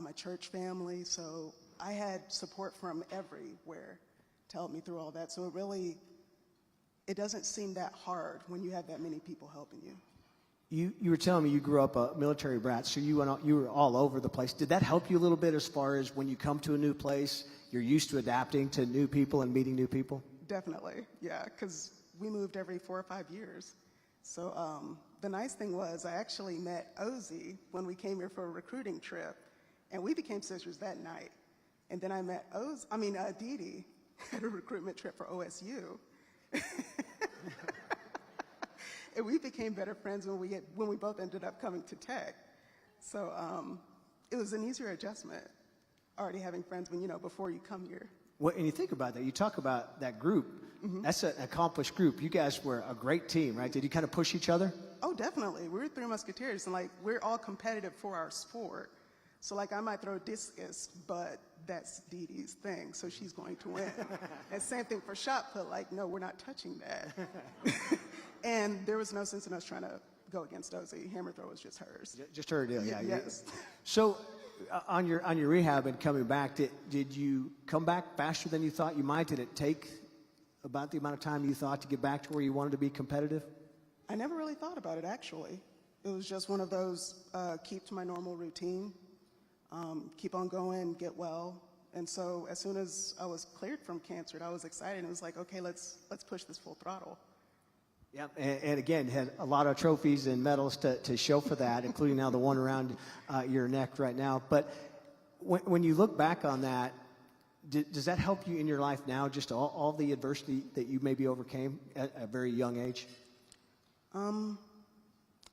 W: My church family. So I had support from everywhere to help me through all that. So it doesn't seem that hard when you have that many people helping you.
A: You were telling me you grew up a military brat, so you were all over the place. Did that help you a little bit as far as when you come to a new place, you're used to adapting to new people and meeting new people?
W: Definitely, yeah, because we moved every 4 or 5 years. So the nice thing was I actually met Ozzy when we came here for a recruiting trip, and we became sisters that night. And then I met Dee Dee at a recruitment trip for OSU. And we became better friends when we both ended up coming to Tech. So it was an easier adjustment, already having friends before you come here.
A: Well, and you think about that. You talk about that group. Mm-hmm. That's an accomplished group. You guys were a great team, right? Did you kind of push each other?
W: Oh, definitely. We were Three Musketeers, and we're all competitive for our sport. So I might throw discus, but that's Dee Dee's thing, so she's going to win. And same thing for shot put. No, we're not touching that. And there was no sense in us trying to go against Ozzy. Hammer throw was just hers.
A: Just her deal, yeah.
W: Yes.
A: So, on your rehab and coming back, did you come back faster than you thought you might? Did it take about the amount of time you thought to get back to where you wanted to be competitive?
W: I never really thought about it, actually. It was just one of those keep to my normal routine, keep on going, get well. And so as soon as I was cleared from cancer, I was excited. It was like, okay, let's push this full throttle.
A: Yeah, and again, had a lot of trophies and medals to show for that, including now the one around your neck right now. But when you look back on that, does that help you in your life now, just all the adversity that you maybe overcame at a very young age?
W: I'm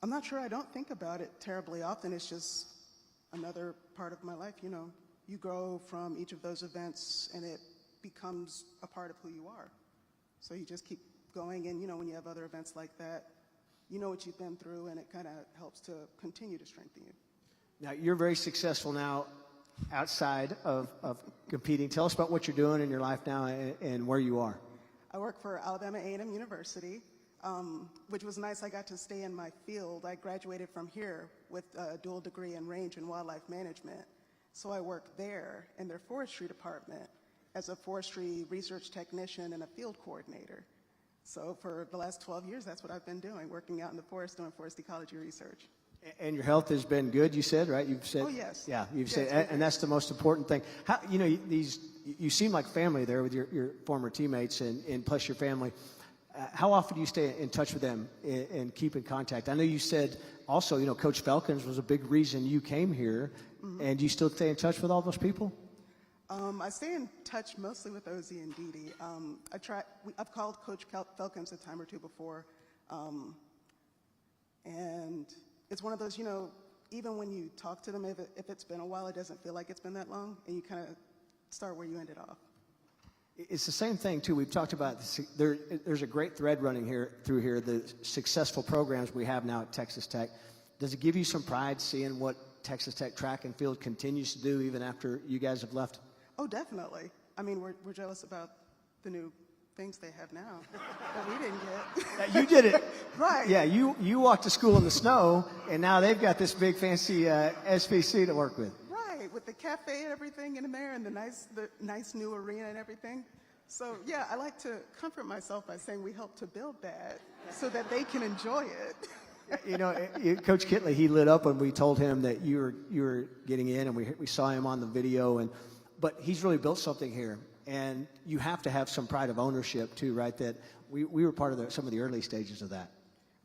W: not sure. I don't think about it terribly often. It's just another part of my life. You grow from each of those events, and it becomes a part of who you are. So you just keep going, and when you have other events like that, you know what you've been through, and it kind of helps to continue to strengthen you.
A: Now, you're very successful now outside of competing. Tell us about what you're doing in your life now and where you are.
W: I work for Alabama A&M University, which was nice. I got to stay in my field. I graduated from here with a dual degree in range and wildlife management. So I work there in their forestry department as a forestry research technician and a field coordinator. So for the last 12 years, that's what I've been doing, working out in the forest, doing forest ecology research.
A: And your health has been good, you said, right? You've said.
W: Oh, yes.
A: Yeah, you've said, and that's the most important thing. How, you seem like family there with your former teammates and plus your family. How often do you stay in touch with them and keep in contact? I know you said also, Coach Felkins was a big reason you came here, and do you still stay in touch with all those people?
W: I stay in touch mostly with Ozzy and Dee Dee. I've called Coach Felkins a time or two before, and it's one of those, even when you talk to them, if it's been a while, it doesn't feel like it's been that long, and you kind of start where you ended off.
A: It's the same thing, too. We've talked about this. There's a great thread running through here, the successful programs we have now at Texas Tech. Does it give you some pride seeing what Texas Tech track and field continues to do even after you guys have left?
W: Oh, definitely. I mean, we're jealous about the new things they have now that we didn't get.
A: You did it.
W: Right.
A: Yeah, you walked to school in the snow, and now they've got this big fancy SPC to work with.
W: Right, with the cafe and everything in there and the nice new arena and everything. So, yeah, I like to comfort myself by saying we helped to build that so that they can enjoy it.
A: Coach Kitley, he lit up when we told him that you were getting in, and we saw him on the video, but he's really built something here, and you have to have some pride of ownership too, right? That we were part of some of the early stages of that.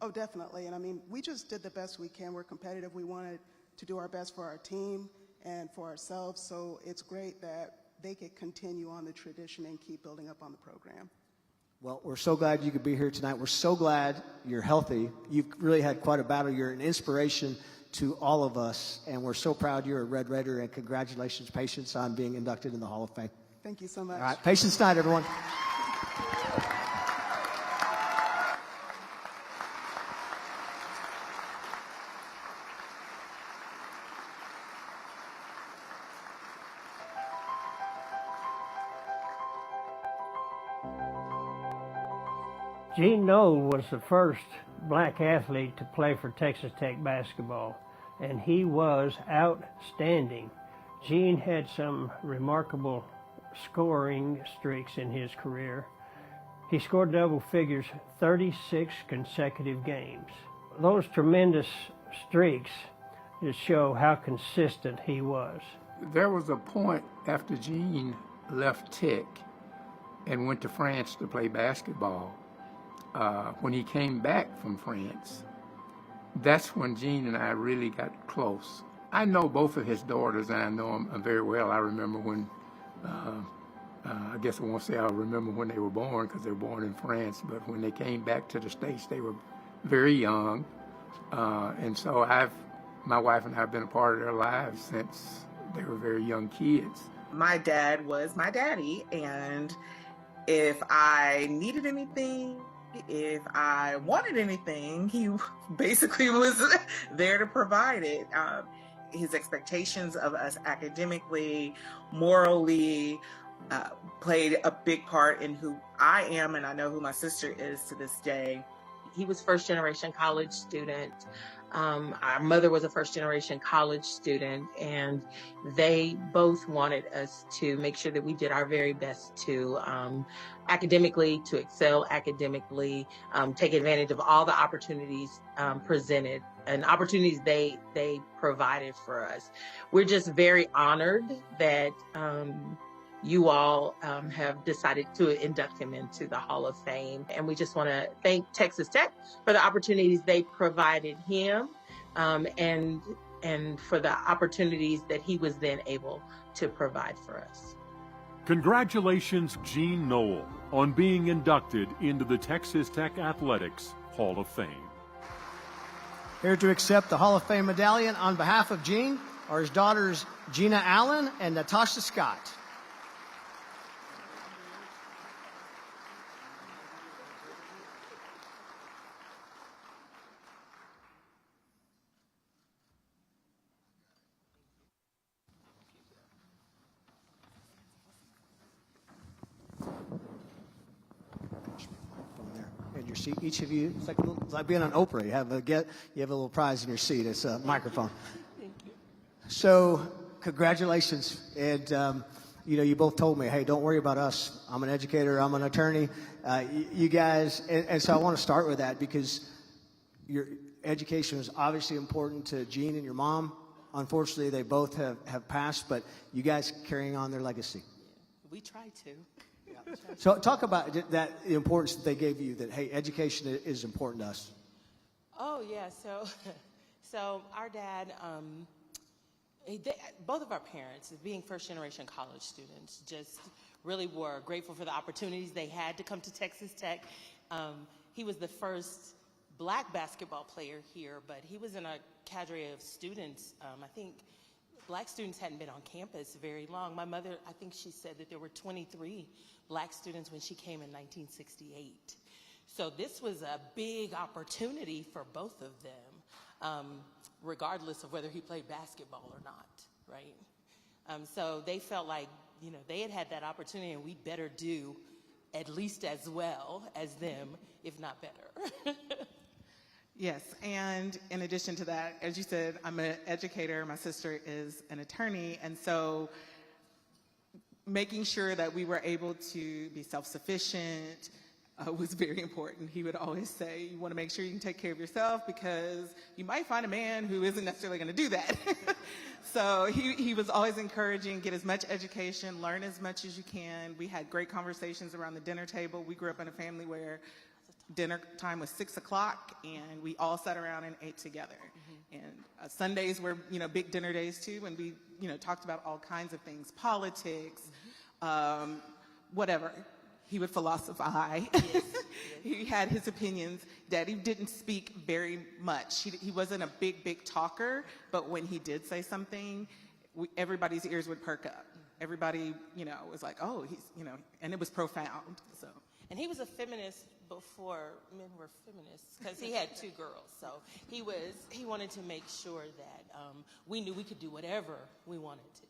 W: Oh, definitely, and I mean, we just did the best we can. We're competitive. We wanted to do our best for our team and for ourselves, so it's great that they could continue on the tradition and keep building up on the program.
A: Well, we're so glad you could be here tonight. We're so glad you're healthy. You've really had quite a battle. You're an inspiration to all of us, and we're so proud you're a Red Raider, and congratulations, Patience, on being inducted in the Hall of Fame.
W: Thank you so much.
A: All right, Patience night, everyone.
B: Gene Knolle was the first black athlete to play for Texas Tech basketball, and he was outstanding. Gene had some remarkable scoring streaks in his career. He scored double figures 36 consecutive games. those tremendous streaks just show how consistent he was.
D: There was a point after Gene left Tech and went to France to play basketball. When he came back from France, that's when Gene and I really got close. I know both of his daughters, and I know them very well. I remember when, I guess I won't say I remember when they were born because they were born in France, but when they came back to the States, they were very young. And so my wife and I have been a part of their lives since they were very young kids.
E: My dad was my daddy, and if I needed anything, if I wanted anything, he basically was there to provide it. His expectations of us academically, morally, played a big part in who I am, and I know who my sister is to this day.
F: He was first-generation college student. Our mother was a first-generation college student, and they both wanted us to make sure that we did our very best to academically, to excel academically, take advantage of all the opportunities presented and opportunities they provided for us. We're just very honored that you all have decided to induct him into the Hall of Fame. And we just want to thank Texas Tech for the opportunities they provided him and for the opportunities that he was then able to provide for us.
L: Congratulations, Gene Knolle, on being inducted into the Texas Tech Athletics Hall of Fame.
A: Here to accept the Hall of Fame medallion on behalf of Gene are his daughters Gina Allen and Natasha Scott. Your seat, each of you, it's like being on Oprah. You have a little prize in your seat. It's a microphone.
F: Thank you.
A: So, congratulations, and you both told me, hey, don't worry about us. I'm an educator. I'm an attorney. You guys, and so I want to start with that because your education was obviously important to Gene and your mom. Unfortunately, they both have passed, but you guys carrying on their legacy.
F: We try to.
A: So talk about the importance that they gave you, that, hey, education is important to us.
F: Oh, yeah. So our dad, both of our parents, being first-generation college students, just really were grateful for the opportunities they had to come to Texas Tech. He was the first black basketball player here, but he was in a cadre of students. I think black students hadn't been on campus very long. My mother, I think she said that there were 23 black students when she came in 1968. So this was a big opportunity for both of them, regardless of whether he played basketball or not, right? So they felt like, they had that opportunity and we'd better do at least as well as them, if not better.
E: Yes, and in addition to that, as you said, I'm an educator. My sister is an attorney, and so making sure that we were able to be self-sufficient was very important. He would always say, you want to make sure you can take care of yourself because you might find a man who isn't necessarily going to do that. So he was always encouraging, get as much education, learn as much as you can. We had great conversations around the dinner table. We grew up in a family where dinner time was 6 o'clock and we all sat around and ate together. Mm-hmm. And Sundays were, big dinner days too, and we, talked about all kinds of things, politics, mm-hmm. Whatever. He would philosophize. Yes. He had his opinions. Daddy didn't speak very much. He wasn't a big talker, but when he did say something, everybody's ears would perk up. Everybody, was like, oh, he's, and it was profound. So.
F: And he was a feminist before men were feminists because he had 2 girls. So he wanted to make sure that we knew we could do whatever we wanted to do.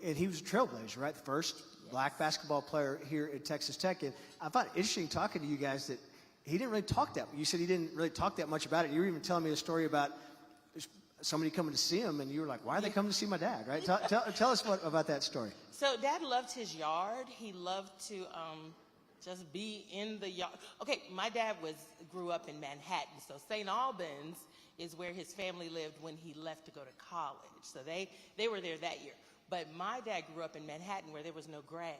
A: And he was a trailblazer, right? The first black basketball player here at Texas Tech. And I found it interesting talking to you guys that he didn't really talk that. You said he didn't really talk that much about it. You were even telling me a story about somebody coming to see him, and you were like, why are they coming to see my dad, right? Tell us about that story.
F: So Dad loved his yard. He loved to just be in the yard. Okay, my dad grew up in Manhattan, so St. Albans is where his family lived when he left to go to college. So they were there that year. But my dad grew up in Manhattan where there was no grass.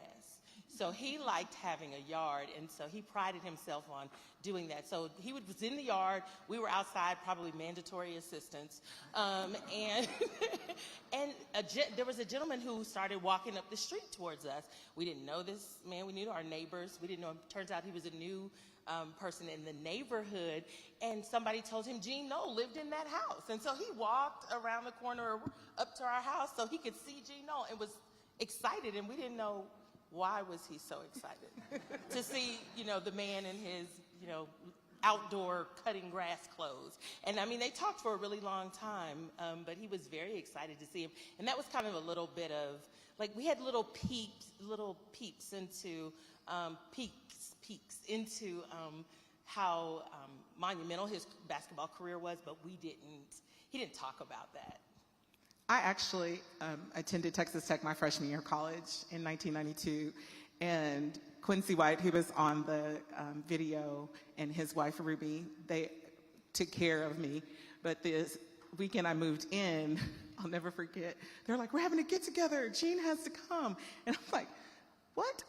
F: So he liked having a yard, and so he prided himself on doing that. So he was in the yard. We were outside, probably mandatory assistance. And there was a gentleman who started walking up the street towards us. We didn't know this man. We knew our neighbors. We didn't know him. Turns out he was a new person in the neighborhood, and somebody told him Gene Knolle lived in that house. And so he walked around the corner up to our house so he could see Gene Knolle and was excited, and we didn't know why was he so excited to see, the man in his, outdoor cutting grass clothes. And I mean, they talked for a really long time, but he was very excited to see him. And that was kind of a little bit of, like, we had little peeps into, peeks into how monumental his basketball career was, but he didn't talk about that.
E: I actually attended Texas Tech my freshman year of college in 1992, and Quincy White, who was on the video, and his wife Ruby, they took care of me. But this weekend I moved in, I'll never forget, they're like, we're having a get-together, Gene has to come. And I'm like, what?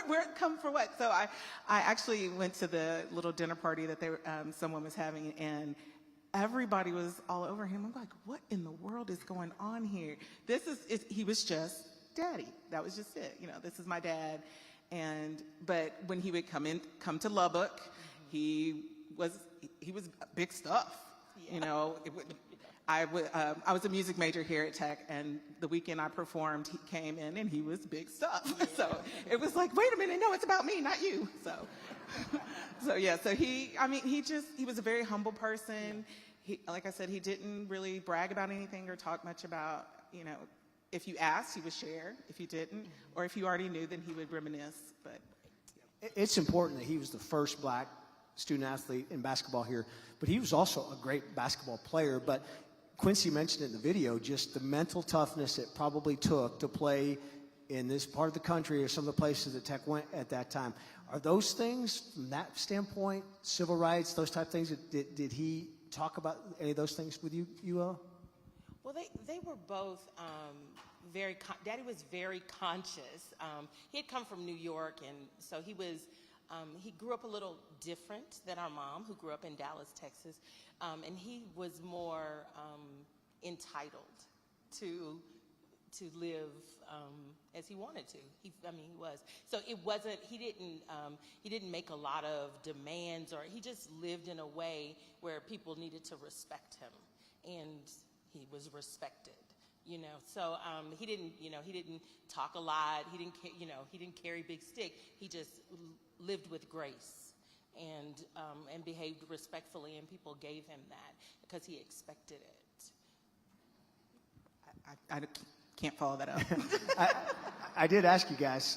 E: Where come for what? So I actually went to the little dinner party that someone was having, and everybody was all over him. I'm like, what in the world is going on here? He was just daddy. That was just it. This is my dad. But when he would come to Lubbock, he was big stuff. Yeah. I was a music major here at Tech, and the weekend I performed, he came in and he was big stuff. Yeah. So it was like, wait a minute, no, it's about me, not you. So he was a very humble person. Like I said, he didn't really brag about anything or talk much about, if you asked, he would share. If you didn't, or if you already knew, then he would reminisce. But
A: it's important that he was the first black student athlete in basketball here, but he was also a great basketball player. But Quincy mentioned in the video just the mental toughness it probably took to play in this part of the country or some of the places that Tech went at that time. Are those things, from that standpoint, civil rights, those type of things, did he talk about any of those things with you?
F: Well, they were both Daddy was very conscious. He had come from New York, and so he grew up a little different than our mom, who grew up in Dallas, Texas, and he was more entitled to live as he wanted to. He was. So it wasn't. He didn't make a lot of demands, or he just lived in a way where people needed to respect him, and he was respected. So he didn't talk a lot. He didn't carry big stick. He just lived with grace and behaved respectfully, and people gave him that because he expected it.
E: I can't follow that up.
A: I did ask you guys,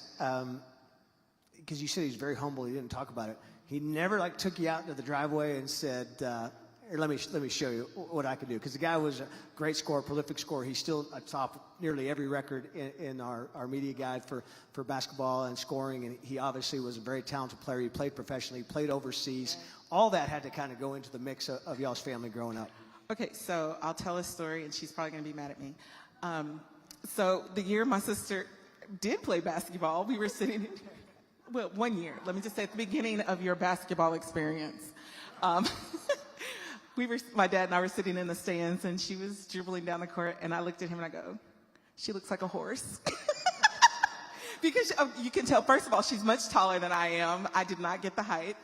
A: because you said he's very humble. He didn't talk about it. He never took you out into the driveway and said, here, let me show you what I can do. Because the guy was a great scorer, prolific scorer. He's still atop nearly every record in our media guide for basketball and scoring. And he obviously was a very talented player. He played professionally, played overseas. All that had to kind of go into the mix of y'all's family growing up.
E: Okay, so I'll tell a story, and she's probably going to be mad at me. So the year my sister did play basketball, we were sitting, well, 1 year. Let me just say, at the beginning of your basketball experience, my dad and I were sitting in the stands, and she was dribbling down the court, and I looked at him and I go, she looks like a horse. Because you can tell, first of all, she's much taller than I am. I did not get the height,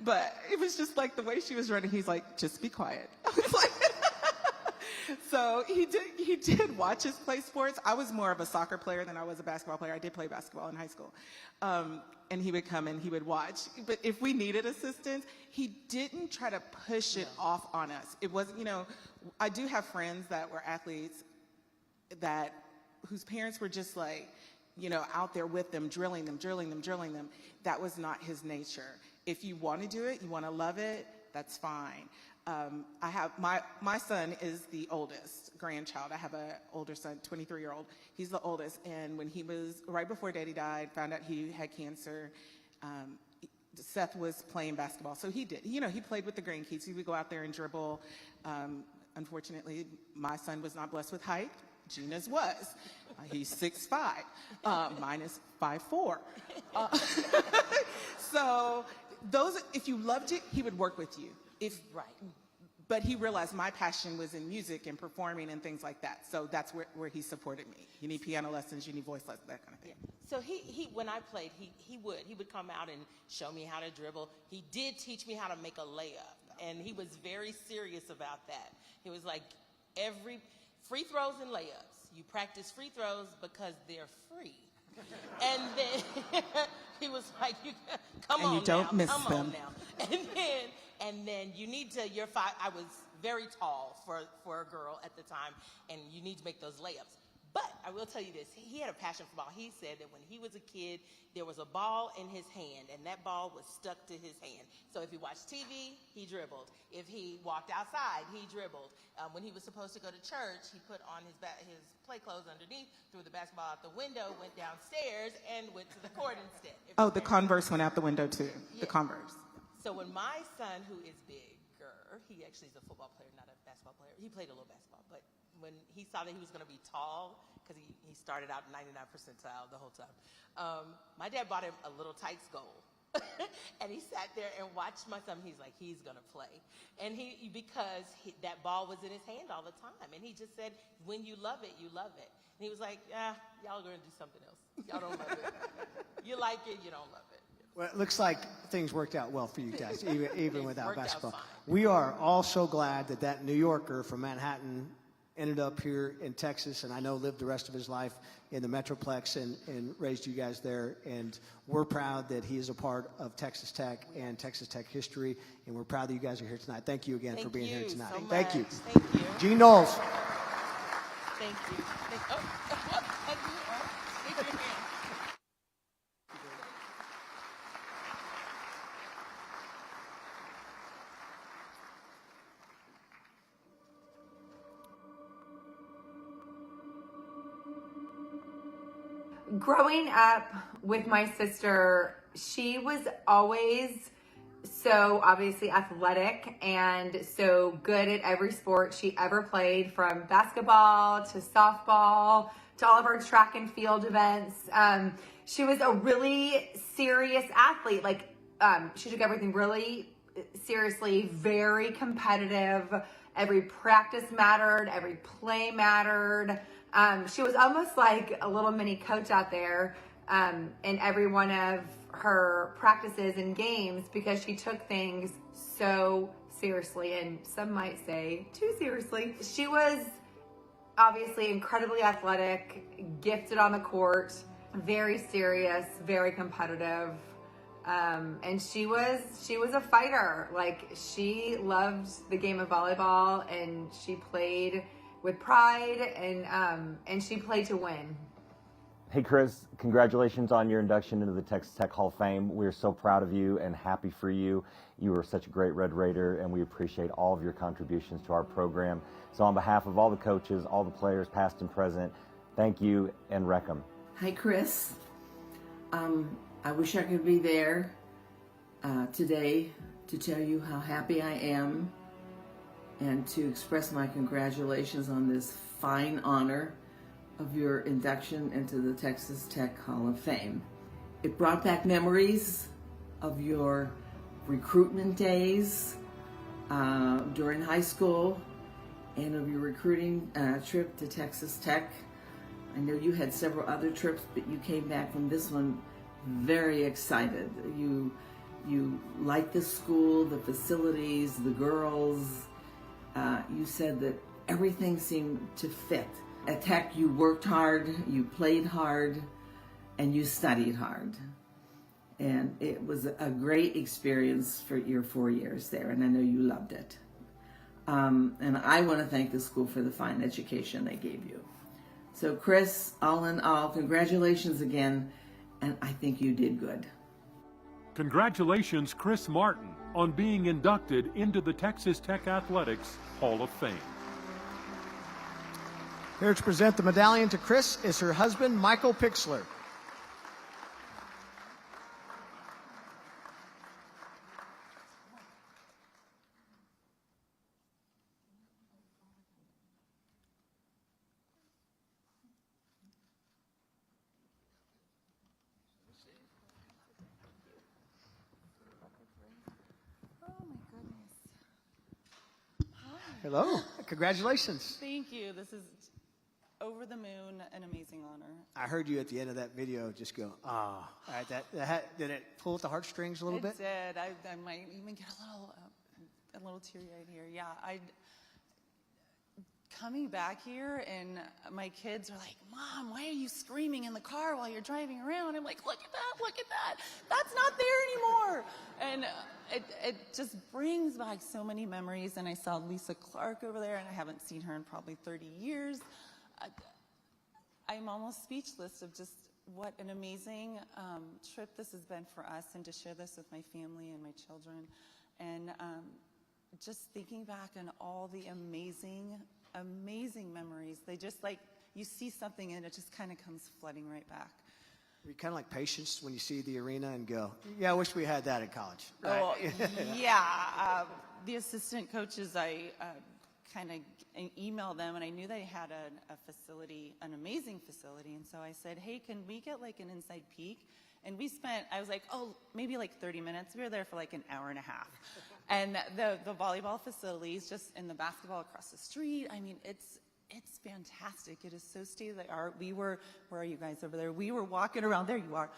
E: but it was just like the way she was running. He's like, just be quiet. I was like, so he did watch us play sports. I was more of a soccer player than I was a basketball player. I did play basketball in high school. And he would come and he would watch. But if we needed assistance, he didn't try to push it off on us. It wasn't, I do have friends that were athletes whose parents were just like, out there with them, drilling them. That was not his nature. If you want to do it, you want to love it, that's fine. I have my son is the oldest grandchild. I have an older son, 23-year-old. He's the oldest, and when he was right before Daddy died, found out he had cancer. Seth was playing basketball, so he did. You know, he played with the grandkids. He would go out there and dribble. Unfortunately, my son was not blessed with height. Gina's was. He's 6'5". Mine is 5'4". So those, if you loved it, he would work with you. But he realized my passion was in music and performing and things like that. So that's where he supported me. You need piano lessons, you need voice lessons, that kind of thing.
F: So he when I played, he would come out and show me how to dribble. He did teach me how to make a layup, and he was very serious about that. He was like, every free throws and layups. You practice free throws because they're free. And then he was like, come on now.
E: And you don't miss
F: come
E: them.
F: on now. And then you need to, I was very tall for a girl at the time, and you need to make those layups. But I will tell you this, he had a passion for ball. He said that when he was a kid, there was a ball in his hand, and that ball was stuck to his hand. So if he watched TV, he dribbled. If he walked outside, he dribbled. When he was supposed to go to church, he put on his play clothes underneath, threw the basketball out the window, went downstairs, and went to the court instead.
E: Oh, the Converse went out the window too, the Converse.
F: So when my son, who is bigger, he actually is a football player, not a basketball player. He played a little basketball, but when he saw that he was going to be tall, because he started out 99 percentile the whole time, my dad bought him a little tights goal. And he sat there and watched my son. He's like, he's going to play. And because that ball was in his hand all the time. And he just said, when you love it, you love it. And he was like, y'all are going to do something else. Y'all don't love it. You like it, you don't love it.
A: Well, it looks like things worked out well for you guys, even without
F: worked out
A: basketball.
F: fine.
A: We are all so glad that New Yorker from Manhattan ended up here in Texas, and I know lived the rest of his life in the Metroplex and raised you guys there. And we're proud that he is a part of Texas Tech and Texas Tech history, and we're proud that you guys are here tonight. Thank you again for being here tonight.
F: So
A: Thank you.
F: Thank you.
A: Gene Knowles.
F: Thank you.
G: Growing up with my sister, she was always so obviously athletic and so good at every sport she ever played, from basketball to softball to all of our track and field events. She was a really serious athlete. She took everything really seriously, very competitive. Every practice mattered, every play mattered. She was almost like a little mini coach out there in every one of her practices and games, because she took things so seriously, and some might say too seriously. She was obviously incredibly athletic, gifted on the court, very serious, very competitive. And she was a fighter. She loved the game of volleyball, and she played with pride, and she played to win.
H: Hey Chris, congratulations on your induction into the Texas Tech Hall of Fame. We're so proud of you and happy for you. You were such a great Red Raider, and we appreciate all of your contributions to our program. So on behalf of all the coaches, all the players, past and present, thank you and wreck 'em.
I: Hi Chris, I wish I could be there today to tell you how happy I am and to express my congratulations on this fine honor of your induction into the Texas Tech Hall of Fame. It brought back memories of your recruitment days during high school and of your recruiting trip to Texas Tech. I know you had several other trips, but you came back from this one very excited. You liked the school, the facilities, the girls. You said that everything seemed to fit. At Tech, you worked hard, you played hard, and you studied hard. And it was a great experience for your 4 years there, and I know you loved it. And I want to thank the school for the fine education they gave you. So Chris, all in all, congratulations again, and I think you did good.
L: Congratulations, Chris Martin, on being inducted into the Texas Tech Athletics Hall of Fame.
A: Here to present the medallion to Chris is her husband, Michael Pixler. Hello. Congratulations.
C: Thank you. This is over the moon, an amazing honor.
A: I heard you at the end of that video just go, ah. Did it pull at the heartstrings a little bit?
C: It did. I might even get a little teary-eyed here. Yeah, coming back here, and my kids are like, Mom, why are you screaming in the car while you're driving around? I'm like, look at that. That's not there anymore. And it just brings back so many memories. And I saw Lisa Clark over there, and I haven't seen her in probably 30 years. I'm almost speechless of just what an amazing trip this has been for us, and to share this with my family and my children. And just thinking back on all the amazing memories. They just, like, you see something and it just kind of comes flooding right back.
A: Are you kind of like Patience when you see the arena and go, yeah, I wish we had that in college? Right?
C: Oh, yeah. The assistant coaches, I kind of emailed them, and I knew they had a facility, an amazing facility. And so I said, hey, can we get like an inside peek? And I was like, oh, maybe like 30 minutes. We were there for like an hour and a half. And the volleyball facilities just in the basketball across the street, I mean, it's fantastic. It is so state-of-the-art. Where are you guys over there? We were walking around, there you are.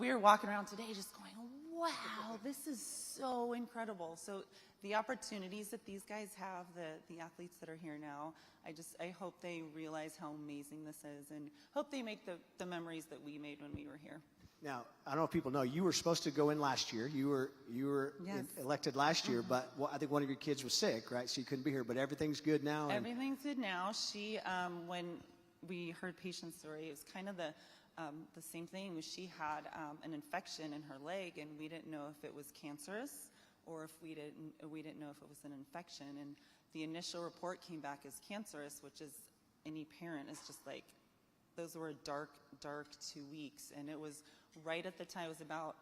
C: We were walking around today just going, wow, this is so incredible. So the opportunities that these guys have, the athletes that are here now, I hope they realize how amazing this is, and hope they make the memories that we made when we were here.
A: Now, I don't know if people know, you were supposed to go in last year. You were
C: Yes.
A: elected last year, but I think one of your kids was sick, right? So you couldn't be here, but everything's good now.
C: Everything's good now. She, when we heard Patient's story, it was kind of the same thing. She had an infection in her leg, and we didn't know if it was cancerous or if we didn't know if it was an infection. And the initial report came back as cancerous, which is, any parent is just like, those were dark 2 weeks. And it was right at the time, it was about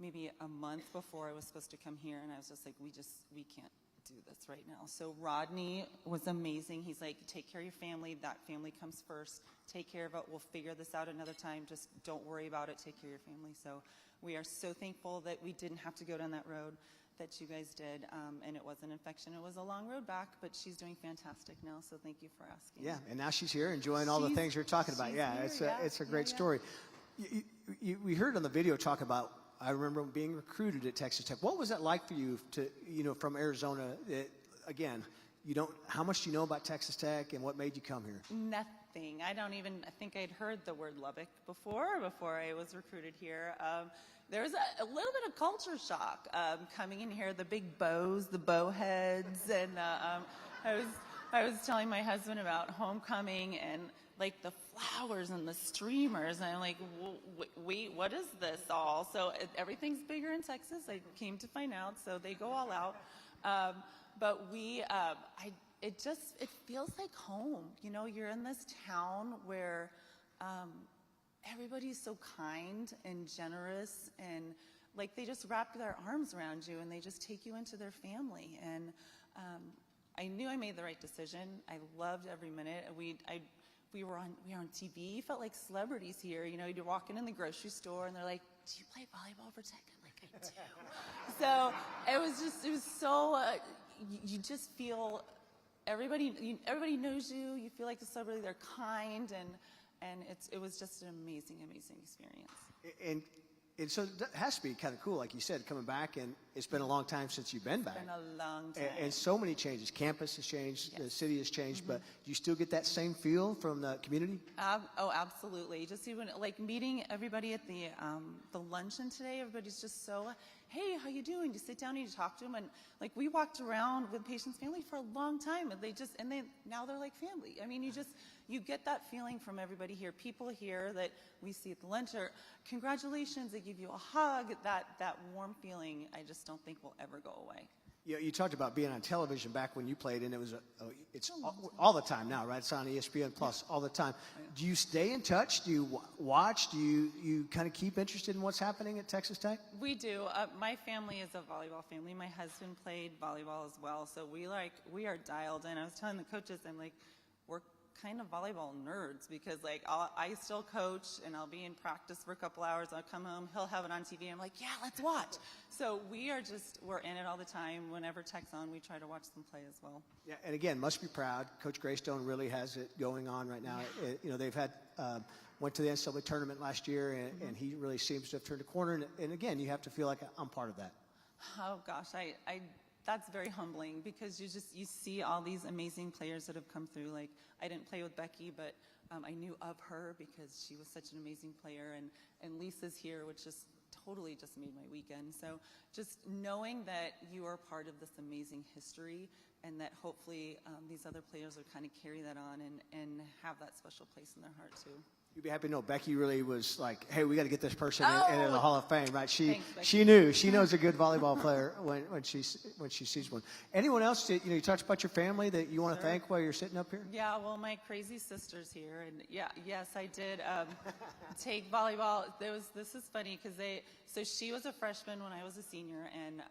C: maybe a month before I was supposed to come here, and I was just like, we can't do this right now. So Rodney was amazing. He's like, take care of your family. That family comes first. Take care of it. We'll figure this out another time. Just don't worry about it. Take care of your family. So we are so thankful that we didn't have to go down that road that you guys did, and it was an infection. It was a long road back, but she's doing fantastic now, so thank you for asking.
A: Yeah, and now she's here enjoying all the things you're talking about. Yeah, it's a great story. We heard on the video talk about, I remember being recruited at Texas Tech. What was that like for you to, from Arizona? How much do you know about Texas Tech, and what made you come here?
C: Nothing. I think I'd heard the word Lubbock before I was recruited here. There was a little bit of culture shock coming in here, the big bows, the bow heads, and I was telling my husband about homecoming and like the flowers and the streamers, and I'm like, wait, what is this all? So everything's bigger in Texas. I came to find out, so they go all out. But it feels like home. You're in this town where everybody's so kind and generous, and like they just wrap their arms around you and they just take you into their family. And I knew I made the right decision. I loved every minute. We were on TV. You felt like celebrities here. You're walking in the grocery store and they're like, "Do you play volleyball for Tech?" I'm like, "I do." So it was so. You just feel everybody knows you. You feel like the celebrity. They're kind, and it was just an amazing experience.
A: And so that has to be kind of cool, like you said, coming back, and it's been a long time since you've been back.
C: It's been a long time.
A: And so many changes. Campus has changed, yes. The city has changed, but do you still get that same feel from the community?
C: Oh, absolutely. Just even like meeting everybody at the luncheon today, everybody's just so, hey, how you doing? You sit down and you talk to them, and like we walked around with Patient's family for a long time, and now they're like family. I mean, you get that feeling from everybody here. People here that we see at the lunch are, congratulations, they give you a hug, that warm feeling I just don't think will ever go away.
A: You talked about being on television back when you played, and it's all the time now, right? It's on ESPN Plus all the time. Do you stay in touch? Do you watch? Do you kind of keep interested in what's happening at Texas Tech?
C: We do. My family is a volleyball family. My husband played volleyball as well, so we are dialed in. I was telling the coaches, I'm like, we're kind of volleyball nerds because like I still coach and I'll be in practice for a couple hours. I'll come home, he'll have it on TV. I'm like, yeah, let's watch. So we're in it all the time. Whenever Tech's on, we try to watch them play as well.
A: Yeah, and again, must be proud. Coach Greystone really has it going on right now. They've had went to the NCAA tournament last year, and he really seems to have turned a corner. And again, you have to feel like I'm part of that.
C: Oh gosh, that's very humbling because you see all these amazing players that have come through. Like I didn't play with Becky, but I knew of her because she was such an amazing player, and Lisa's here, which totally made my weekend. So just knowing that you are part of this amazing history and that hopefully these other players will kind of carry that on and have that special place in their heart too.
A: You'd be happy to know Becky really was like, hey, we got to get this person in the Hall of Fame, right?
C: Thanks,
A: she knew. She knows a good volleyball player when she sees one. Anyone else, you talked about your family that you want to thank while you're sitting up here?
C: Yeah, well, my crazy sister's here. And yes, I did take volleyball. This is funny because so she was a freshman when I was a senior, and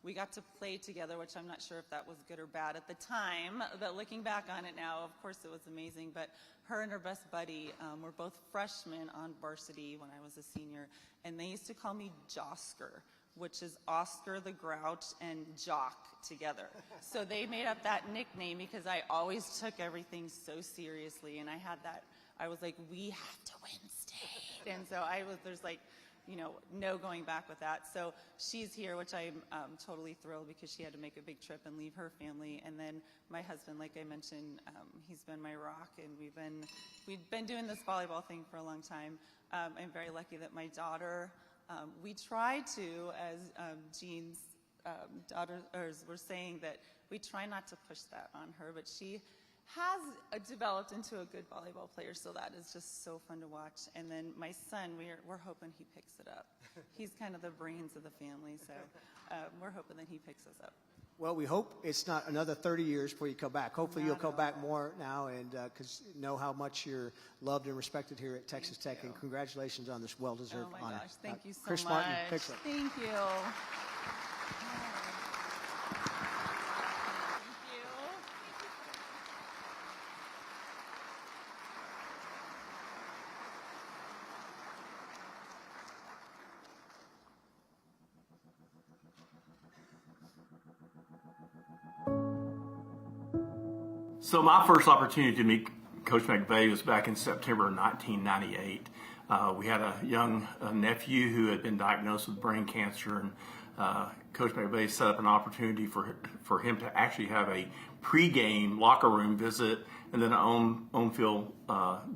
C: we got to play together, which I'm not sure if that was good or bad at the time, but looking back on it now, of course it was amazing. But her and her best buddy were both freshmen on varsity when I was a senior, and they used to call me Josker, which is Oscar the Grouch and Jock together. So they made up that nickname because I always took everything so seriously, and I was like, we have to win state. And so there's like, no going back with that. So she's here, which I'm totally thrilled because she had to make a big trip and leave her family. And then my husband, like I mentioned, he's been my rock, and we've been doing this volleyball thing for a long time. I'm very lucky that my daughter, we try to, as Jean's daughters were saying, that we try not to push that on her, but she has developed into a good volleyball player, so that is just so fun to watch. And then my son, we're hoping he picks it up. He's kind of the brains of the family, so we're hoping that he picks us up.
A: Well, we hope it's not another 30 years before you come back. Hopefully you'll come back more now, and because know how much you're loved and respected here at Texas Tech, and congratulations on this well-deserved honor.
C: Oh my gosh, thank you so
A: Chris
C: much.
A: Martin, fix it.
C: Thank you.
J: So my first opportunity to meet Coach McVeigh was back in September 1998. We had a young nephew who had been diagnosed with brain cancer, and Coach McVeigh set up an opportunity for him to actually have a pregame locker room visit and then an on-field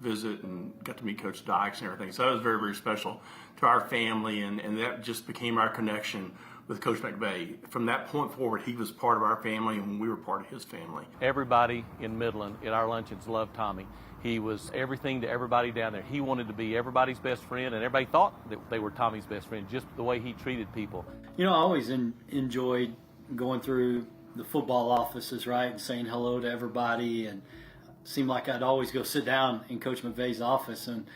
J: visit, and got to meet Coach Dykes and everything. So that was very, very special to our family, and that just became our connection with Coach McVeigh. From that point forward, he was part of our family, and we were part of his family.
K: Everybody in Midland at our luncheons loved Tommy. He was everything to everybody down there. He wanted to be everybody's best friend, and everybody thought that they were Tommy's best friend, just the way he treated people.
M: I always enjoyed going through the football offices, right, and saying hello to everybody, and it seemed like I'd always go sit down in Coach McVeigh's office, and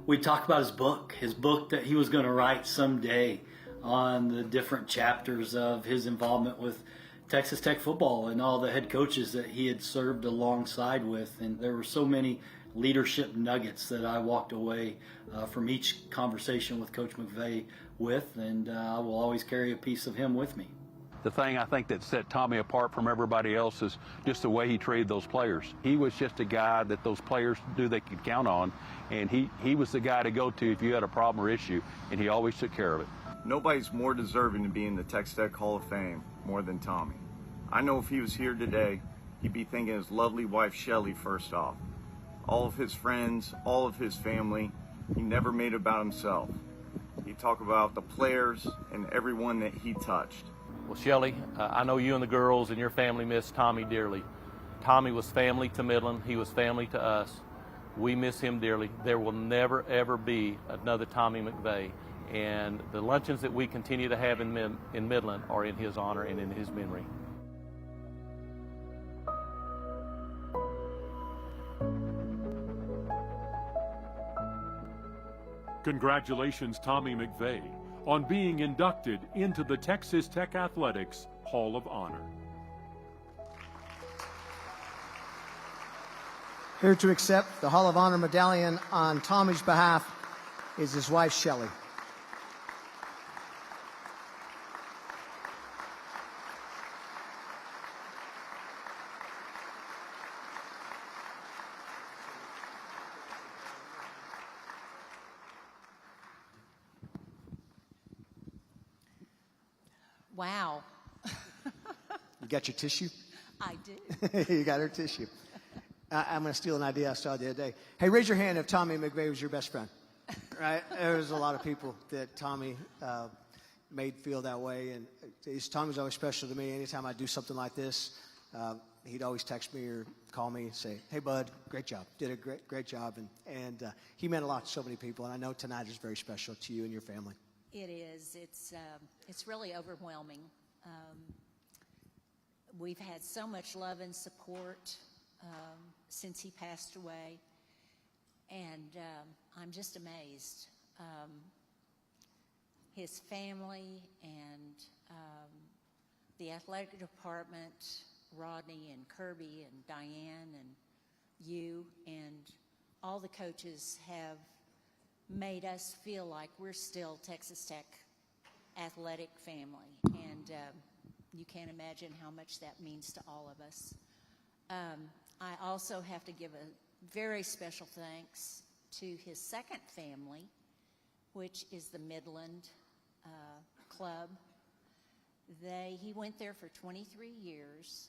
M: we'd talk about his book that he was going to write someday, on the different chapters of his involvement with Texas Tech football and all the head coaches that he had served alongside with. And there were so many leadership nuggets that I walked away from each conversation with Coach McVeigh with, and I will always carry a piece of him with me.
X: The thing I think that set Tommy apart from everybody else is just the way he treated those players. He was just a guy that those players knew they could count on, and he was the guy to go to if you had a problem or issue, and he always took care of it.
Y: Nobody's more deserving to be in the Texas Tech Hall of Fame more than Tommy. I know if he was here today, he'd be thinking his lovely wife, Shelly, first off. All of his friends, all of his family, he never made it about himself. He'd talk about the players and everyone that he touched.
K: Well, Shelly, I know you and the girls and your family miss Tommy dearly. Tommy was family to Midland. He was family to us. We miss him dearly. There will never, ever be another Tommy McVeigh. And the luncheons that we continue to have in Midland are in his honor and in his memory.
L: Congratulations, Tommy McVeigh, on being inducted into the Texas Tech Athletics Hall of Honor.
A: Here to accept the Hall of Honor medallion on Tommy's behalf is his wife, Shelley.
N: Wow.
A: You got your tissue?
N: I do.
A: You got her tissue. I'm going to steal an idea I saw the other day. Hey, raise your hand if Tommy McVeigh was your best friend. Right? There was a lot of people that Tommy made feel that way. And Tommy's always special to me. Anytime I do something like this, he'd always text me or call me and say, hey, bud, great job. Did a great job. And he meant a lot to so many people. And I know tonight is very special to you and your family.
N: It is. It's really overwhelming. We've had so much love and support since he passed away, and I'm just amazed. His family and the athletic department, Rodney and Kirby and Diane and you and all the coaches have made us feel like we're still Texas Tech athletic family, and you can't imagine how much that means to all of us. I also have to give a very special thanks to his second family, which is the Midland Club. He went there for 23 years,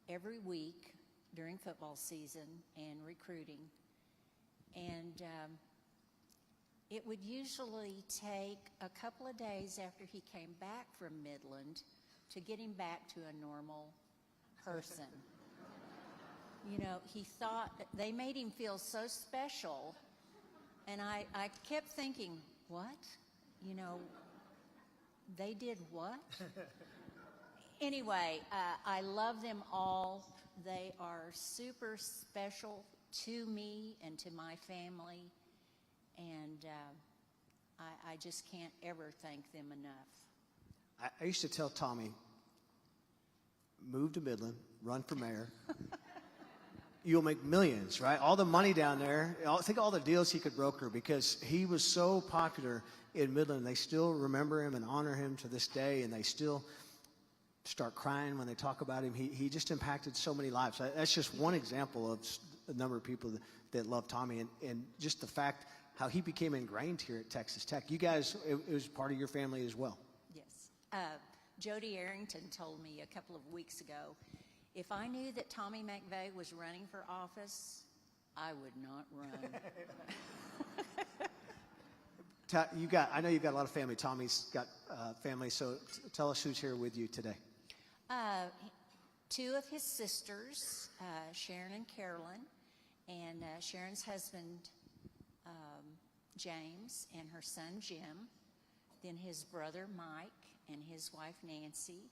N: every week during football season and recruiting, and it would usually take a couple of days after he came back from Midland to get him back to a normal person. You know, he thought, they made him feel so special, and I kept thinking, what? You know, they did what? Anyway, I love them all. They are super special to me and to my family, and I just can't ever thank them enough.
A: I used to tell Tommy, move to Midland, run for mayor. You'll make millions, right? All the money down there. Think of all the deals he could broker, because he was so popular in Midland. They still remember him and honor him to this day, and they still start crying when they talk about him. He just impacted so many lives. That's just one example of the number of people that love Tommy, and just the fact how he became ingrained here at Texas Tech. You guys, it was part of your family as well.
N: Yes. Jody Arrington told me a couple of weeks ago, if I knew that Tommy McVeigh was running for office, I would not run.
A: I know you've got a lot of family. Tommy's got family, so tell us who's here with you today.
N: Two of his sisters, Sharon and Carolyn, and Sharon's husband, James, and her son, Jim, then his brother, Mike, and his wife, Nancy.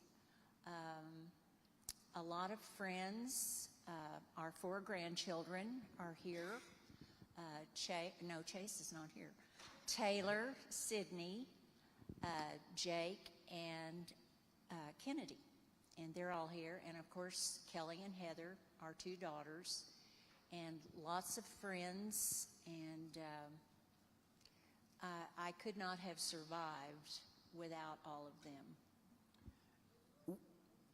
N: A lot of friends. Our 4 grandchildren are here. Chase is not here. Taylor, Sydney, Jake, and Kennedy. And they're all here. And of course, Kelly and Heather, our 2 daughters, and lots of friends. And I could not have survived without all of them.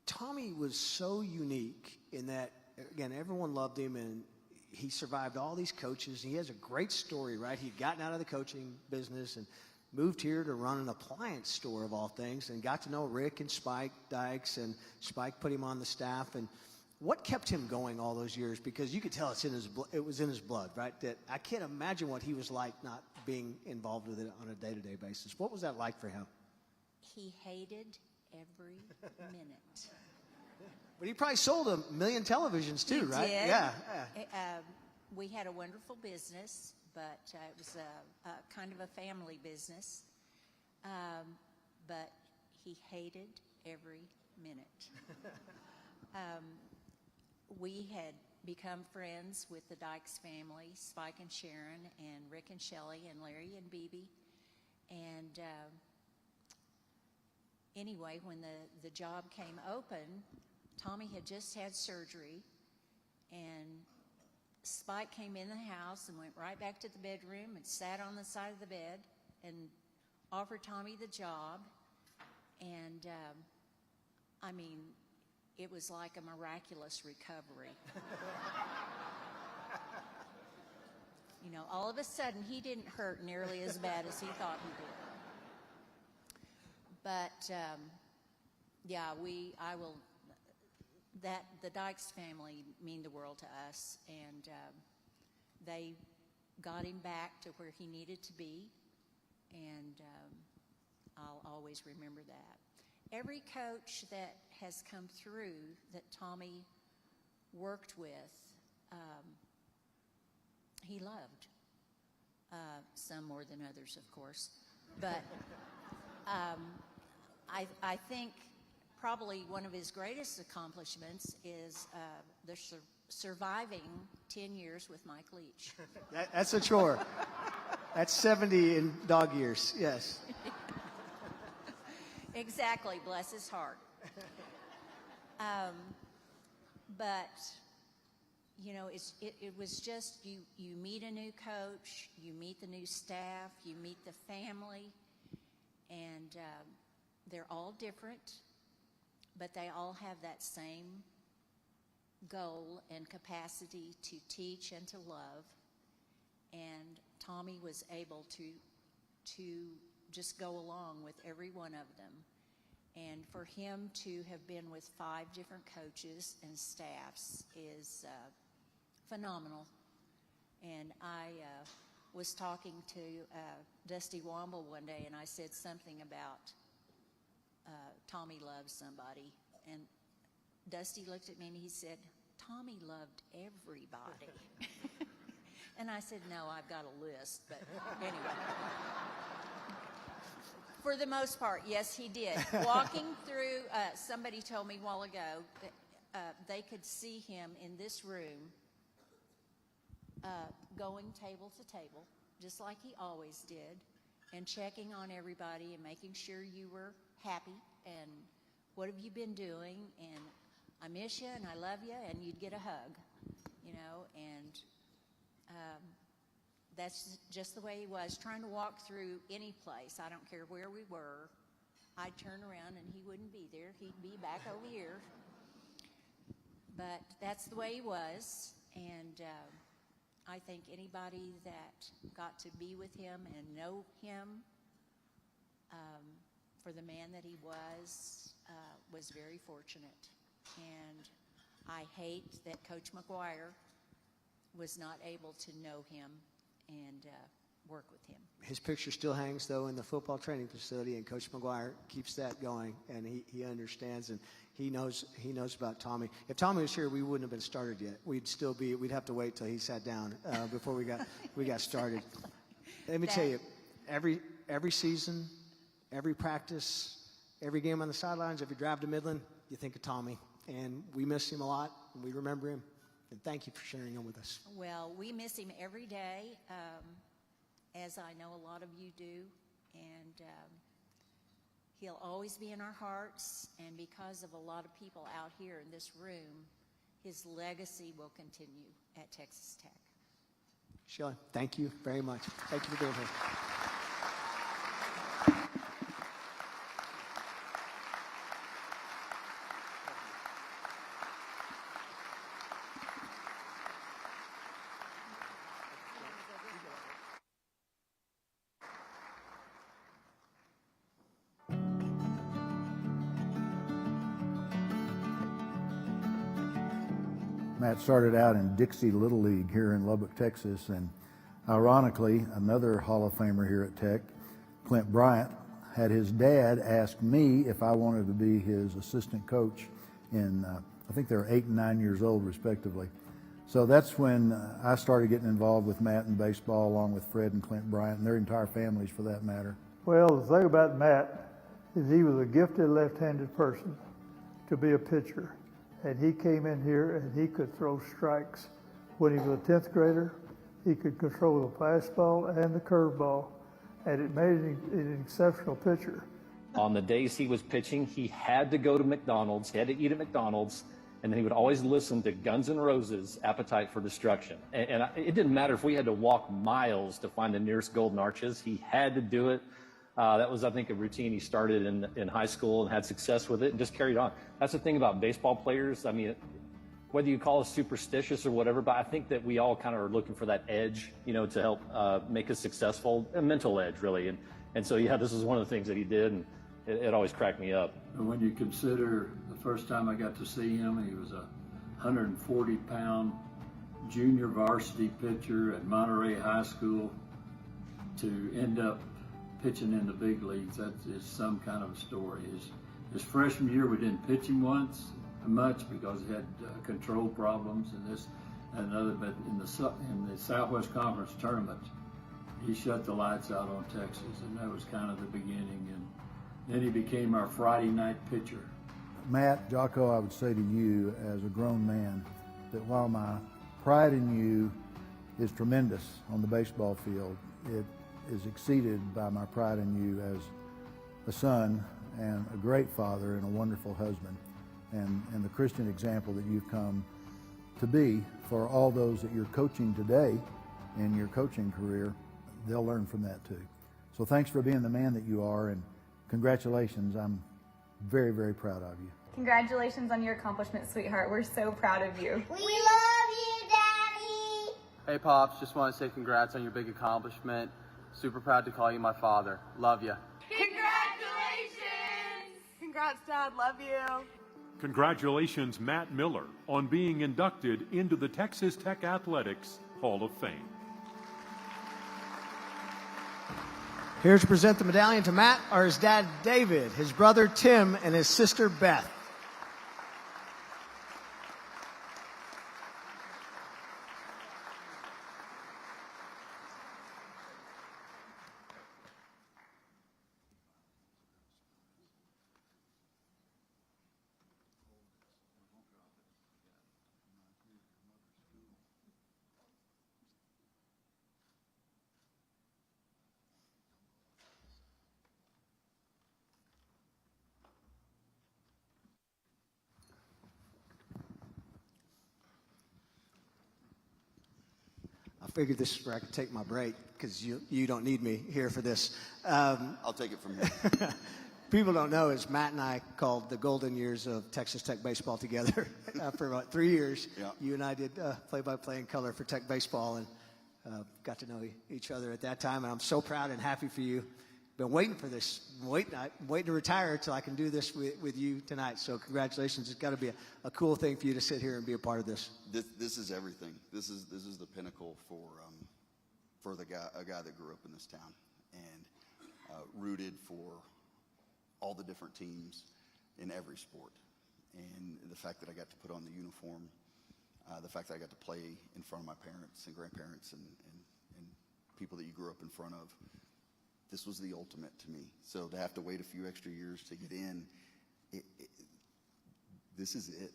A: Tommy was so unique in that, again, everyone loved him, and he survived all these coaches. He has a great story, right? He'd gotten out of the coaching business and moved here to run an appliance store of all things, and got to know Rick and Spike Dykes, and Spike put him on the staff. And what kept him going all those years? Because you could tell it was in his blood, right? That I can't imagine what he was like not being involved with it on a day-to-day basis. What was that like for him?
N: He hated every minute.
A: But he probably sold 1 million televisions too, right?
N: Did.
A: Yeah.
N: We had a wonderful business, but it was a kind of a family business. But he hated every minute. We had become friends with the Dykes family, Spike and Sharon, and Rick and Shelley, and Larry and Bebe. And anyway, when the job came open, Tommy had just had surgery, and Spike came in the house and went right back to the bedroom and sat on the side of the bed and offered Tommy the job. And I mean, it was like a miraculous recovery. You know, all of a sudden, he didn't hurt nearly as bad as he thought he did. But, yeah, the Dykes family mean the world to us, and they got him back to where he needed to be, and I'll always remember that. Every coach that has come through that Tommy worked with, he loved. Some more than others, of course. But I think probably one of his greatest accomplishments is the surviving 10 years with Mike Leach.
A: That's a chore. That's 70 in dog years, yes.
N: Exactly, bless his heart. But, you know, it was just you meet a new coach, you meet the new staff, you meet the family, and they're all different, but they all have that same goal and capacity to teach and to love. And Tommy was able to just go along with every one of them. And for him to have been with 5 different coaches and staffs is phenomenal. And I was talking to Dusty Womble one day, and I said something about Tommy loves somebody. And Dusty looked at me and he said, Tommy loved everybody. And I said, no, I've got a list, but anyway. For the most part, yes, he did. Walking through, somebody told me a while ago that they could see him in this room going table to table, just like he always did, and checking on everybody and making sure you were happy and what have you been doing, and I miss you and I love you, and you'd get a hug, you know, and that's just the way he was. Trying to walk through any place, I don't care where we were, I'd turn around and he wouldn't be there. He'd be back over here. But that's the way he was, and I think anybody that got to be with him and know him for the man that he was very fortunate. And I hate that Coach McVeigh was not able to know him and work with him.
A: His picture still hangs, though, in the football training facility, and Coach McVeigh keeps that going, and he understands, and he knows about Tommy. If Tommy was here, we wouldn't have been started yet. We'd have to wait till he sat down before we got started. Let me tell you, every season, every practice, every game on the sidelines, every drive to Midland, you think of Tommy, and we miss him a lot, and we remember him. And thank you for sharing him with us.
N: Well, we miss him every day, as I know a lot of you do, and he'll always be in our hearts, and because of a lot of people out here in this room, his legacy will continue at Texas Tech.
A: Shelley, thank you very much. Thank you for being here.
O: Matt started out in Dixie Little League here in Lubbock, Texas, and ironically, another Hall of Famer here at Tech, Clint Bryant, had his dad ask me if I wanted to be his assistant coach in, I think they were 8 and 9 years old, respectively. So that's when I started getting involved with Matt in baseball, along with Fred and Clint Bryant, and their entire families, for that matter.
P: Well, the thing about Matt is he was a gifted left-handed person to be a pitcher. And he came in here and he could throw strikes. When he was a 10th grader, he could control the fastball and the curveball, and it made him an exceptional pitcher.
Q: On the days he was pitching, he had to go to McDonald's, he had to eat at McDonald's, And then he would always listen to Guns N' Roses' Appetite for Destruction. And it didn't matter if we had to walk miles to find the nearest Golden Arches. He had to do it. That was, I think, a routine he started in high school and had success with it and just carried on. That's the thing about baseball players. I mean, whether you call us superstitious or whatever, but I think that we all kind of are looking for that edge, to help make us successful, a mental edge, really. And so, yeah, this is one of the things that he did, and it always cracked me up.
R: When you consider the first time I got to see him, he was a 140-pound junior varsity pitcher at Monterey High School to end up pitching in the big leagues. That is some kind of a story. His freshman year, we didn't pitch him much because he had control problems and this and another. But in the Southwest Conference tournament, he shut the lights out on Texas, and that was kind of the beginning. And then he became our Friday night pitcher.
O: Matt, Jocko, I would say to you as a grown man that while my pride in you is tremendous on the baseball field, it is exceeded by my pride in you as a son and a great father and a wonderful husband, and the Christian example that you've come to be for all those that you're coaching today in your coaching career. They'll learn from that too. So thanks for being the man that you are, and congratulations. I'm very, very proud of you.
S: Congratulations on your accomplishment, sweetheart. We're so proud of you.
T: We love you, Daddy!
U: Hey, Pops, just want to say congrats on your big accomplishment. Super proud to call you my father. Love you.
S: Congratulations! Congrats, Dad. Love you.
L: Congratulations, Matt Miller, on being inducted into the Texas Tech Athletics Hall of Fame.
A: Here to present the medallion to Matt are his dad, David, his brother, Tim, and his sister, Beth. I figured this is where I could take my break because you don't need me here for this.
Z: I'll take it from here.
A: People don't know is Matt and I called the golden years of Texas Tech baseball together for about 3 years.
Z: Yeah.
A: You and I did play-by-play in color for Tech baseball and got to know each other at that time. And I'm so proud and happy for you. Been waiting for this, waiting to retire till I can do this with you tonight. So congratulations. It's got to be a cool thing for you to sit here and be a part of this.
Z: This is everything. This is the pinnacle for a guy that grew up in this town and rooted for all the different teams in every sport. And the fact that I got to put on the uniform, the fact that I got to play in front of my parents and grandparents and people that you grew up in front of, this was the ultimate to me. So to have to wait a few extra years to get in, this is it.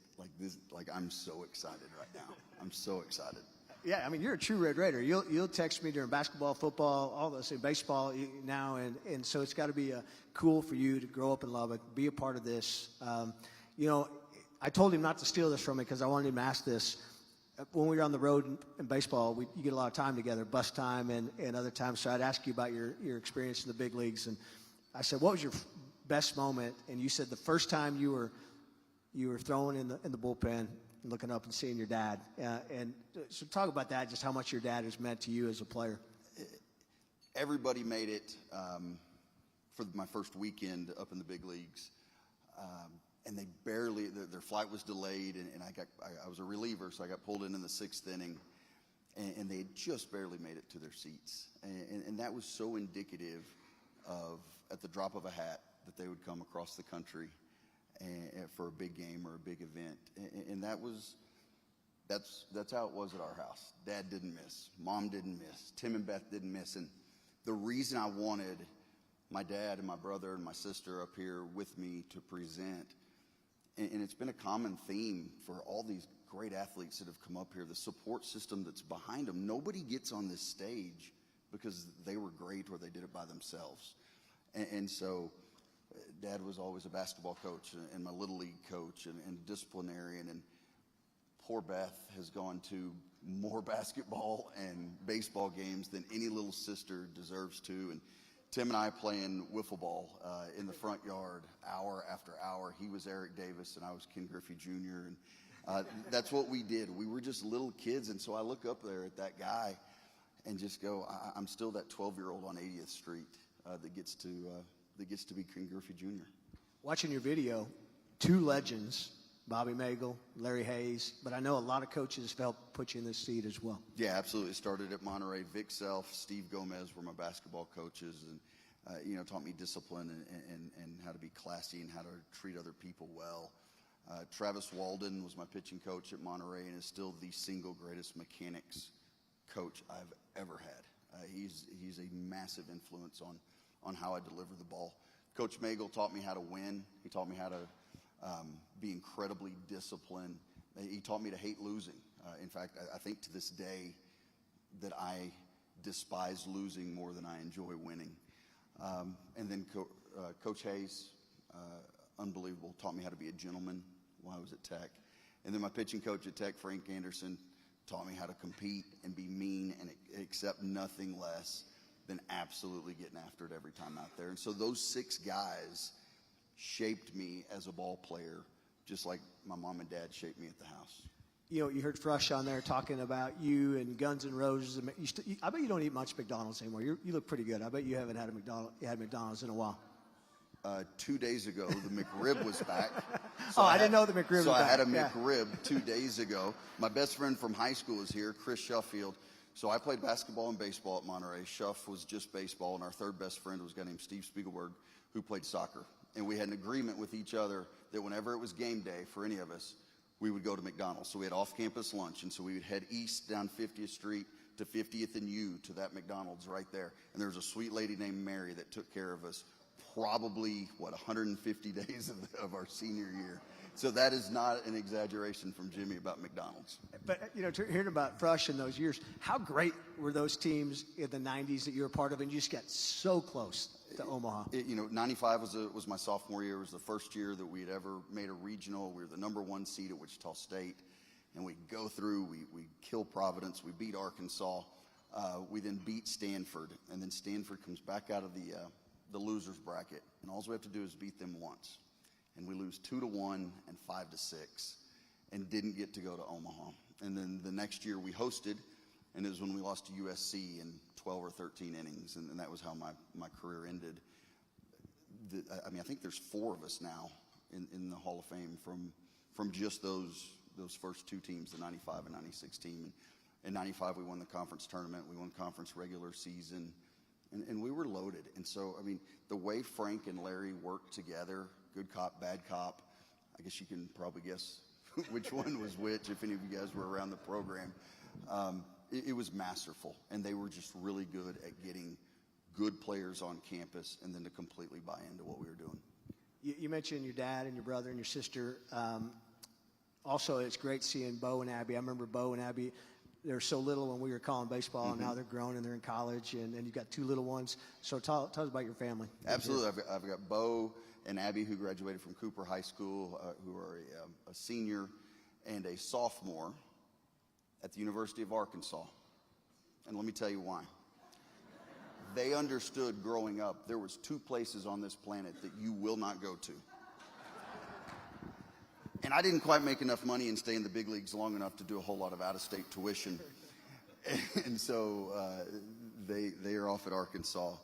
Z: Like I'm so excited right now. I'm so excited.
A: Yeah, I mean, you're a true Red Raider. You'll text me during basketball, football, all those, baseball now, and so it's got to be cool for you to grow up in Lubbock, be a part of this. I told him not to steal this from me because I wanted him to ask this. When we were on the road in baseball, you get a lot of time together, bus time and other times. So I'd ask you about your experience in the big leagues, and I said, "What was your best moment?" And you said the first time you were throwing in the bullpen, and looking up and seeing your dad. And so talk about that, just how much your dad has meant to you as a player.
Z: Everybody made it for my first weekend up in the big leagues. And they barely, their flight was delayed, and I was a reliever, so I got pulled in the 6th inning, and they had just barely made it to their seats. And that was so indicative of, at the drop of a hat, that they would come across the country for a big game or a big event. And that's how it was at our house. Dad didn't miss. Mom didn't miss. Tim and Beth didn't miss. And the reason I wanted my dad and my brother and my sister up here with me to present, and it's been a common theme for all these great athletes that have come up here, the support system that's behind them. Nobody gets on this stage because they were great or they did it by themselves. And so Dad was always a basketball coach and my Little League coach and disciplinarian.
B: poor Beth has gone to more basketball and baseball games than any little sister deserves to. And Tim and I playing wiffle ball in the front yard hour after hour. He was Eric Davis and I was Ken Griffey Jr. And that's what we did. We were just little kids. And so I look up there at that guy and just go, I'm still that 12-year-old on 80th Street that gets to be Ken Griffey Jr.
A: Watching your video, two legends, Bobby Magel, Larry Hayes, but I know a lot of coaches have helped put you in this seat as well.
B: Yeah, absolutely. It started at Monterey. Vic Self, Steve Gomez were my basketball coaches, and taught me discipline and how to be classy and how to treat other people well. Travis Walden was my pitching coach at Monterey and is still the single greatest mechanics coach I've ever had. He's a massive influence on how I deliver the ball. Coach Magel taught me how to win. He taught me how to be incredibly disciplined. He taught me to hate losing. In fact, I think to this day that I despise losing more than I enjoy winning. And then Coach Hayes, unbelievable, taught me how to be a gentleman while I was at Tech. And then my pitching coach at Tech, Frank Anderson, taught me how to compete and be mean and accept nothing less than absolutely getting after it every time out there. And so those 6 guys shaped me as a ball player, just like my mom and dad shaped me at the house.
A: You heard Frush on there talking about you and Guns N' Roses. I bet you don't eat much McDonald's anymore. You look pretty good. I bet you haven't had McDonald's in a while.
B: 2 days ago, the McRib was back.
A: So I didn't know the McRib was back.
B: So I had a McRib 2 days ago. My best friend from high school is here, Chris Shuffield. So I played basketball and baseball at Monterey. Shuff was just baseball, and our third best friend was a guy named Steve Spiegelberg, who played soccer. And we had an agreement with each other that whenever it was game day for any of us, we would go to McDonald's. So we had off-campus lunch, and so we would head east down 50th Street to 50th and U to that McDonald's right there. And there was a sweet lady named Mary that took care of us probably, 150 days of our senior year. So that is not an exaggeration from Jimmy about McDonald's.
A: But, hearing about Frush in those years, how great were those teams in the 90s that you were part of, and you just got so close to Omaha?
B: 95 was my sophomore year. It was the first year that we had ever made a regional. We were the #1 seed at Wichita State. And we go through, we kill Providence, we beat Arkansas. We then beat Stanford. And then Stanford comes back out of the loser's bracket. And all we have to do is beat them once. And we lose 2-1 and 5-6 and didn't get to go to Omaha. And then the next year we hosted, and it was when we lost to USC in 12 or 13 innings, and that was how my career ended. I think there's 4 of us now in the Hall of Fame from just those first 2 teams, the 95 and 96 team. And in 95 we won the conference tournament, we won conference regular season, and we were loaded. And so, the way Frank and Larry worked together, good cop, bad cop, I guess you can probably guess which one was which if any of you guys were around the program. It was masterful, and they were just really good at getting good players on campus and then to completely buy into what we were doing.
A: You mentioned your dad and your brother and your sister. Also, it's great seeing Bo and Abby. I remember Bo and Abby, they were so little when we were calling baseball, and now they're grown and they're in college, and you've got 2 little ones. So tell us about your family.
B: Absolutely. I've got Bo and Abby, who graduated from Cooper High School, who are a senior and a sophomore at the University of Arkansas. And let me tell you why. They understood growing up there was 2 places on this planet that you will not go to. And I didn't quite make enough money and stay in the big leagues long enough to do a whole lot of out-of-state tuition. And so they are off at Arkansas.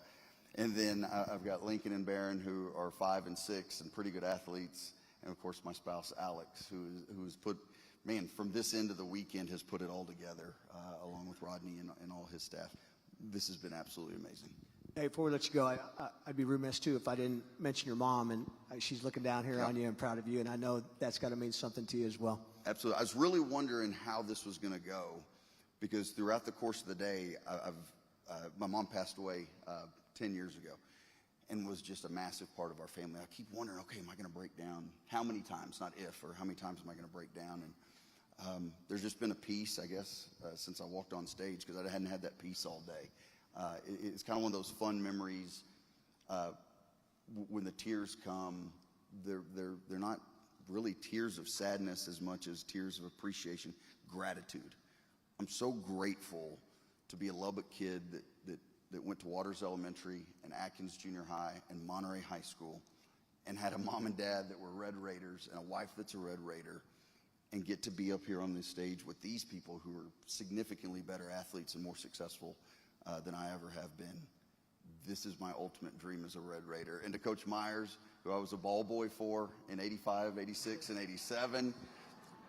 B: And then I've got Lincoln and Barron, who are 5 and 6 and pretty good athletes. And, of course, my spouse, Alex, who's put, from this end of the weekend has put it all together, along with Rodney and all his staff. This has been absolutely amazing.
A: Hey, before we let you go, I'd be remiss, too, if I didn't mention your mom. And she's looking down here on you and proud of you. And I know that's got to mean something to you as well.
B: Absolutely. I was really wondering how this was going to go, because throughout the course of the day, my mom passed away 10 years ago and was just a massive part of our family. I keep wondering, okay, am I going to break down? How many times, not if, or how many times am I going to break down? And there's just been a peace, I guess, since I walked on stage, because I hadn't had that peace all day. It's kind of one of those fun memories. When the tears come, they're not really tears of sadness as much as tears of appreciation, gratitude. I'm so grateful to be a Lubbock kid that went to Waters Elementary and Atkins Junior High and Monterey High School and had a mom and dad that were Red Raiders and a wife that's a Red Raider, and get to be up here on this stage with these people who are significantly better athletes and more successful than I ever have been. This is my ultimate dream as a Red Raider. And to Coach Myers, who I was a ball boy for in 85, 86, and 87,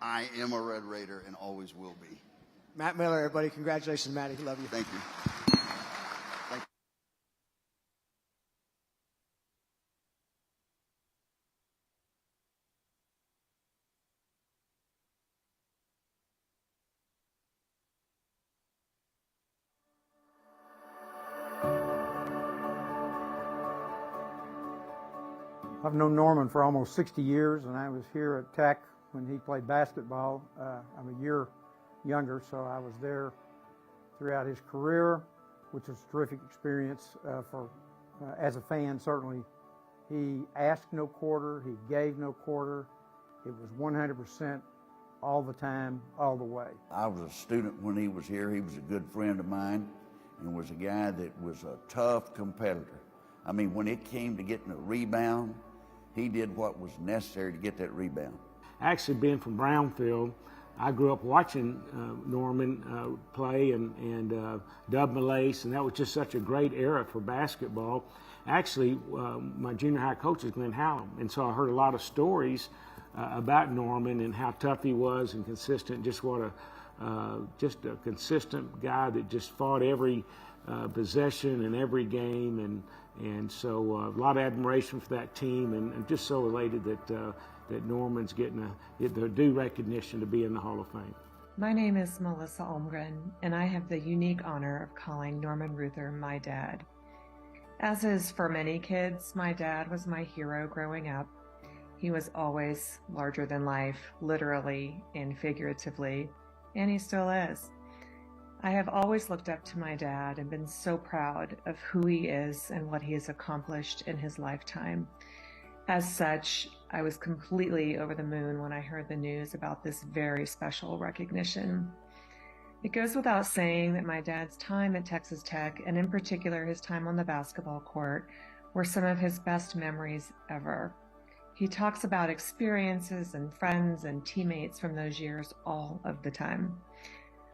B: I am a Red Raider and always will be.
A: Matt Miller, everybody. Congratulations, Matty. Love you.
B: Thank you.
D: I've known Norman for almost 60 years, and I was here at Tech when he played basketball. I'm a year younger, so I was there throughout his career, which was a terrific experience as a fan, certainly. He asked no quarter, he gave no quarter. It was 100% all the time, all the way.
E: I was a student when he was here. He was a good friend of mine and was a guy that was a tough competitor. I mean, when it came to getting a rebound, he did what was necessary to get that rebound.
F: Actually, being from Brownfield, I grew up watching Norman play and Dub Malace, and that was just such a great era for basketball. Actually, my junior high coach is Glenn Hallam, and so I heard a lot of stories about Norman and how tough he was and consistent. Just what just a consistent guy that just fought every possession and every game, and so a lot of admiration for that team, and I'm just so elated that Norman's getting the due recognition to be in the Hall of Fame.
G: My name is Melissa Olmgren, and I have the unique honor of calling Norman Ruther my dad. As is for many kids, my dad was my hero growing up. He was always larger than life, literally and figuratively, and he still is. I have always looked up to my dad and been so proud of who he is and what he has accomplished in his lifetime. As such, I was completely over the moon when I heard the news about this very special recognition. It goes without saying that my dad's time at Texas Tech, and in particular his time on the basketball court, were some of his best memories ever. He talks about experiences and friends and teammates from those years all of the time.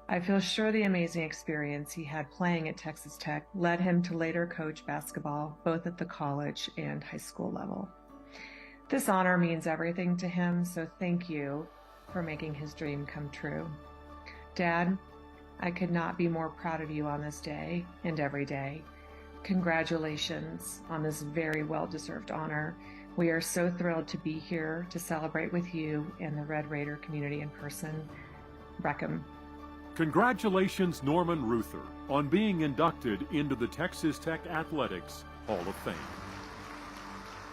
G: I feel sure the amazing experience he had playing at Texas Tech led him to later coach basketball, both at the college and high school level. This honor means everything to him, so thank you for making his dream come true. Dad, I could not be more proud of you on this day and every day. Congratulations on this very well-deserved honor. We are so thrilled to be here to celebrate with you and the Red Raider community in person. Breckham.
L: Congratulations, Norman Ruther, on being inducted into the Texas Tech Athletics Hall of Fame.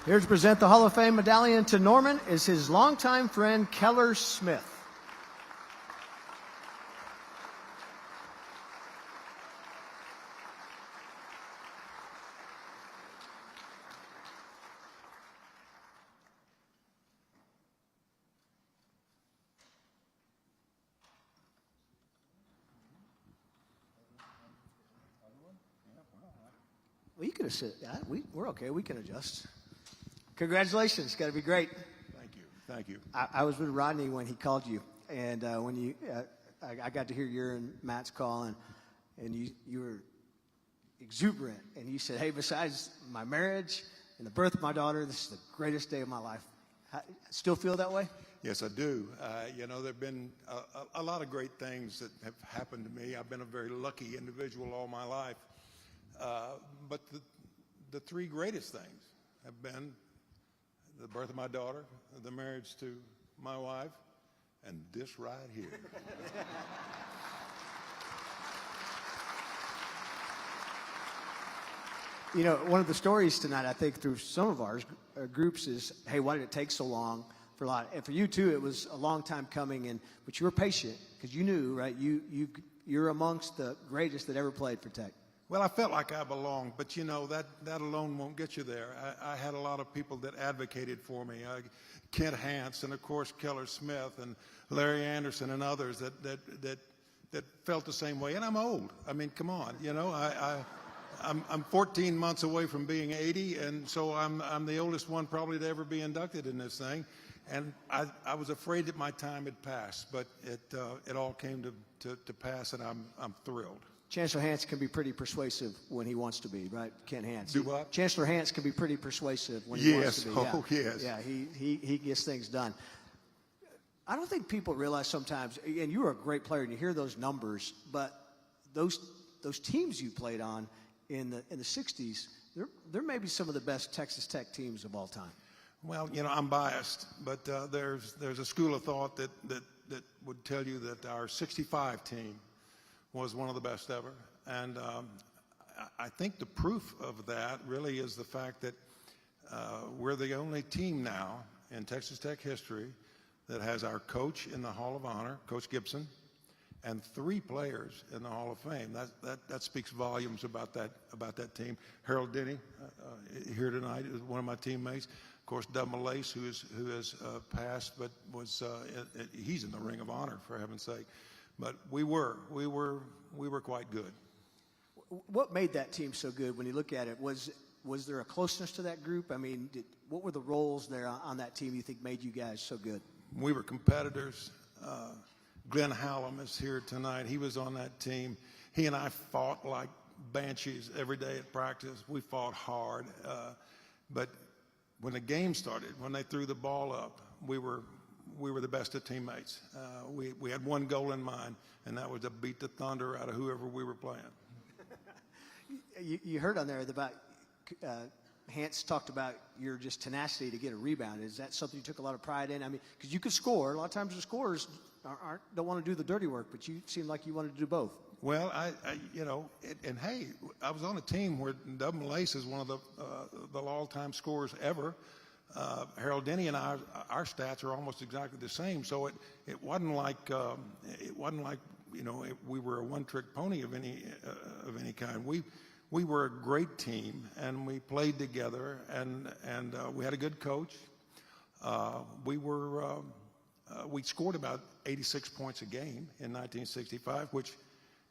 A: Here to present the Hall of Fame medallion to Norman is his longtime friend, Keller Smith. Well, you could have said that. We're okay. We can adjust. Congratulations. It's got to be great.
V: Thank you. Thank you.
A: I was with Rodney when he called you, and when you, I got to hear your and Matt's call, and you were exuberant, and you said, "Hey, besides my marriage and the birth of my daughter, this is the greatest day of my life." Still feel that way?
V: Yes, I do. You know, there have been a lot of great things that have happened to me. I've been a very lucky individual all my life. But the three greatest things have been the birth of my daughter, the marriage to my wife, and this right here.
A: You know, one of the stories tonight, I think, through some of our groups is, hey, why did it take so long for a lot? And for you, too, it was a long time coming, but you were patient because you knew, right, you're amongst the greatest that ever played for Tech.
V: Well, I felt like I belonged, but you know, that alone won't get you there. I had a lot of people that advocated for me. Kent Hance and, of course, Keller Smith and Larry Anderson and others that felt the same way. And I'm old. I mean, come on, you know, I'm 14 months away from being 80, and so I'm the oldest one probably to ever be inducted in this thing. And I was afraid that my time had passed, but it all came to pass, and I'm thrilled.
A: Chancellor Hance can be pretty persuasive when he wants to be, right? Ken Hance.
V: Do what?
A: Chancellor Hance can be pretty persuasive when he wants to be.
V: Oh, yes.
A: Yeah, he gets things done. I don't think people realize sometimes, and you were a great player, and you hear those numbers, but those teams you played on in the 60s, they're maybe some of the best Texas Tech teams of all time.
V: Well, you know, I'm biased, but there's a school of thought that would tell you that our 65 team was one of the best ever. And I think the proof of that really is the fact that we're the only team now in Texas Tech history that has our coach in the Hall of Honor, Coach Gibson, and 3 players in the Hall of Fame. That speaks volumes about that team. Harold Denny, here tonight, is one of my teammates. Of course, Dub Malace, who has passed, but he's in the Ring of Honor, for heaven's sake. But we were quite good.
A: What made that team so good when you look at it? Was there a closeness to that group? I mean, what were the roles there on that team you think made you guys so good?
V: We were competitors. Glenn Hallam is here tonight. He was on that team. He and I fought like banshees every day at practice. We fought hard. But when the game started, when they threw the ball up, we were the best of teammates. We had one goal in mind, and that was to beat the thunder out of whoever we were playing.
A: You heard on there about Hance talked about your just tenacity to get a rebound. Is that something you took a lot of pride in? I mean, because you could score. A lot of times the scorers don't want to do the dirty work, but you seemed like you wanted to do both.
V: Well, hey, I was on a team where Dub Malace is one of the all-time scorers ever. Harold Denny and our stats are almost exactly the same. So it wasn't like we were a one-trick pony of any kind. We were a great team, and we played together, and we had a good coach. We scored about 86 points a game in 1965, which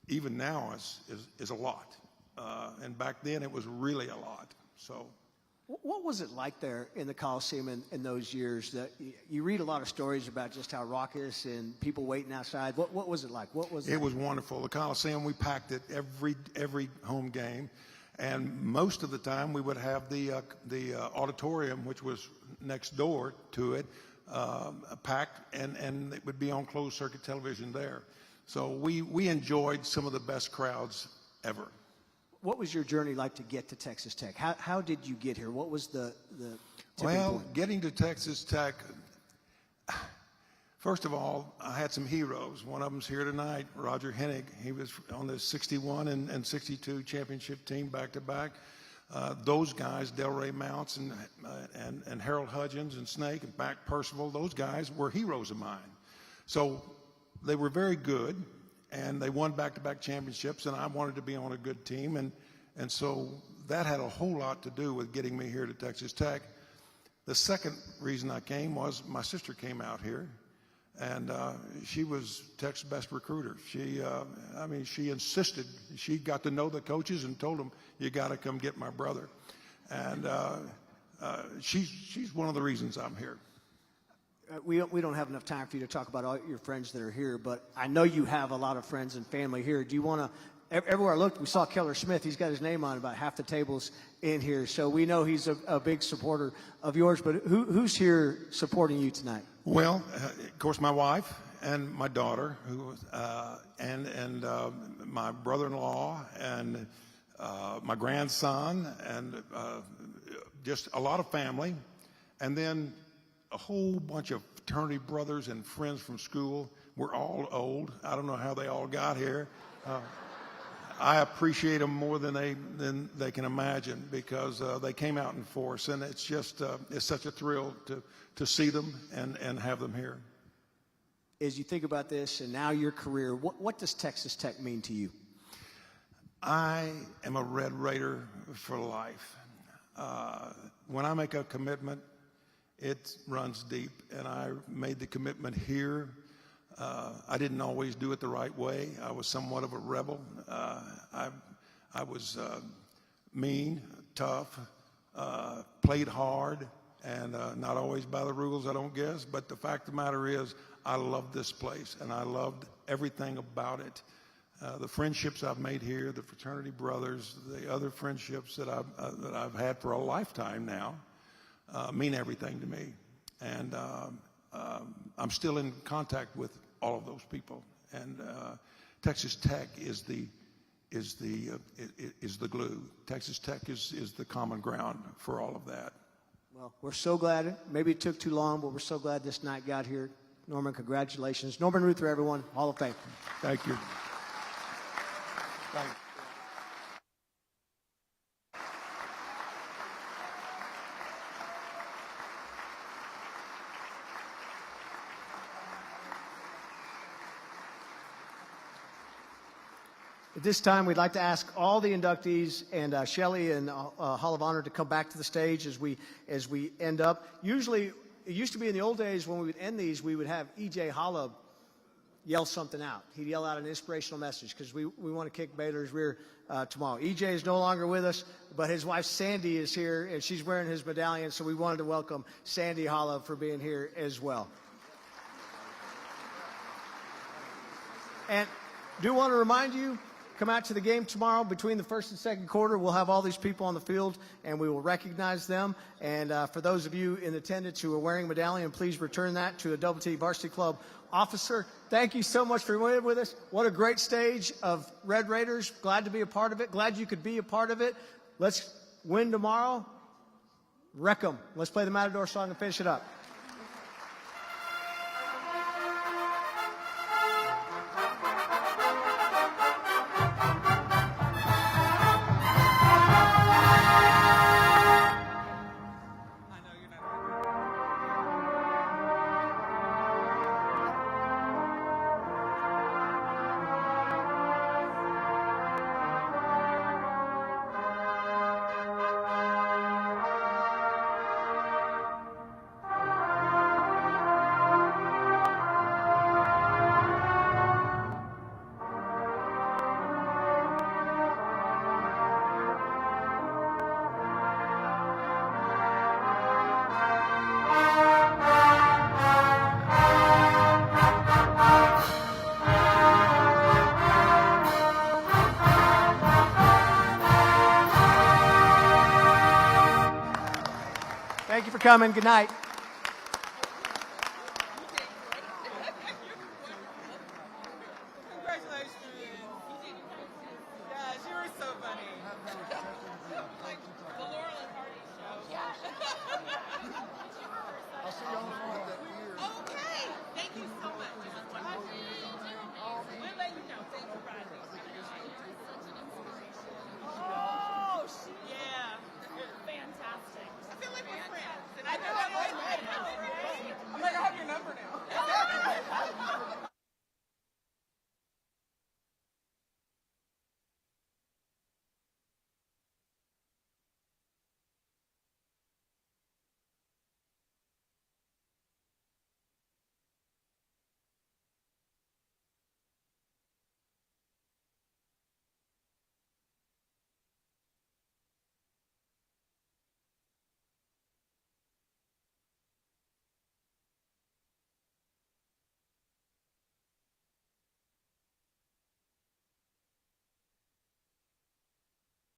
V: even now is a lot. And back then it was really a lot. So.
A: What was it like there in the Coliseum in those years? You read a lot of stories about just how raucous and people waiting outside. What was it like? It
V: was wonderful. The Coliseum, we packed it every home game, and most of the time we would have the auditorium, which was next door to it, packed, and it would be on closed circuit television there. So we enjoyed some of the best crowds ever.
A: What was your journey like to get to Texas Tech? How did you get here? What was the tipping point?
V: Getting to Texas Tech, first of all, I had some heroes. One of them's here tonight, Roger Hennig. He was on the 61 and 62 championship team back-to-back. Those guys, Delray Mounts and Harold Hudgens and Snake and Mac Percival, those guys were heroes of mine. So they were very good. And they won back-to-back championships, and I wanted to be on a good team. And so that had a whole lot to do with getting me here to Texas Tech. The second reason I came was my sister came out here, and she was Tech's best recruiter. She insisted. She got to know the coaches and told them, you got to come get my brother. And she's one of the reasons I'm here.
A: We don't have enough time for you to talk about all your friends that are here, but I know you have a lot of friends and family here. Do you want to, everywhere I looked, we saw Keller Smith. He's got his name on about half the tables in here, so we know he's a big supporter of yours, but who's here supporting you tonight?
V: Well, of course, my wife and my daughter, and my brother-in-law, and my grandson, and just a lot of family, and then a whole bunch of fraternity brothers and friends from school. We're all old. I don't know how they all got here. I appreciate them more than they can imagine, because they came out in force, and it's just it's such a thrill to see them and have them here.
A: As you think about this and now your career, what does Texas Tech mean to you?
V: I am a Red Raider for life. When I make a commitment, it runs deep, and I made the commitment here. I didn't always do it the right way. I was somewhat of a rebel. I was mean, tough, played hard, and not always by the rules, I don't guess. But the fact of the matter is, I loved this place, and I loved everything about it. The friendships I've made here, the fraternity brothers, the other friendships that I've had for a lifetime now, mean everything to me. And I'm still in contact with all of those people. And Texas Tech is the glue. Texas Tech is the common ground for all of that.
A: Well, we're so glad. Maybe it took too long, but we're so glad this night got here. Norman, congratulations. Norman Ruther, everyone, Hall of Fame.
V: Thank you. Thank you.
A: At this time, we'd like to ask all the inductees and Shelley and Hall of Honor to come back to the stage as we end up. Usually, it used to be in the old days when we would end these, we would have E.J. Holla yell something out. He'd yell out an inspirational message because we want to kick Baylor's rear tomorrow. E.J. is no longer with us, but his wife Sandy is here, and she's wearing his medallion, so we wanted to welcome Sandy Holla for being here as well. And do want to remind you, come out to the game tomorrow between the first and second quarter. We'll have all these people on the field, and we will recognize them. And for those of you in attendance who are wearing a medallion, please return that to a Double T Varsity Club officer. Thank you so much for being with us. What a great stage of Red Raiders. Glad to be a part of it. Glad you could be a part of it. Let's win tomorrow. Wreck 'em. Let's play the Matador song and finish it up. Thank you for coming. Good night.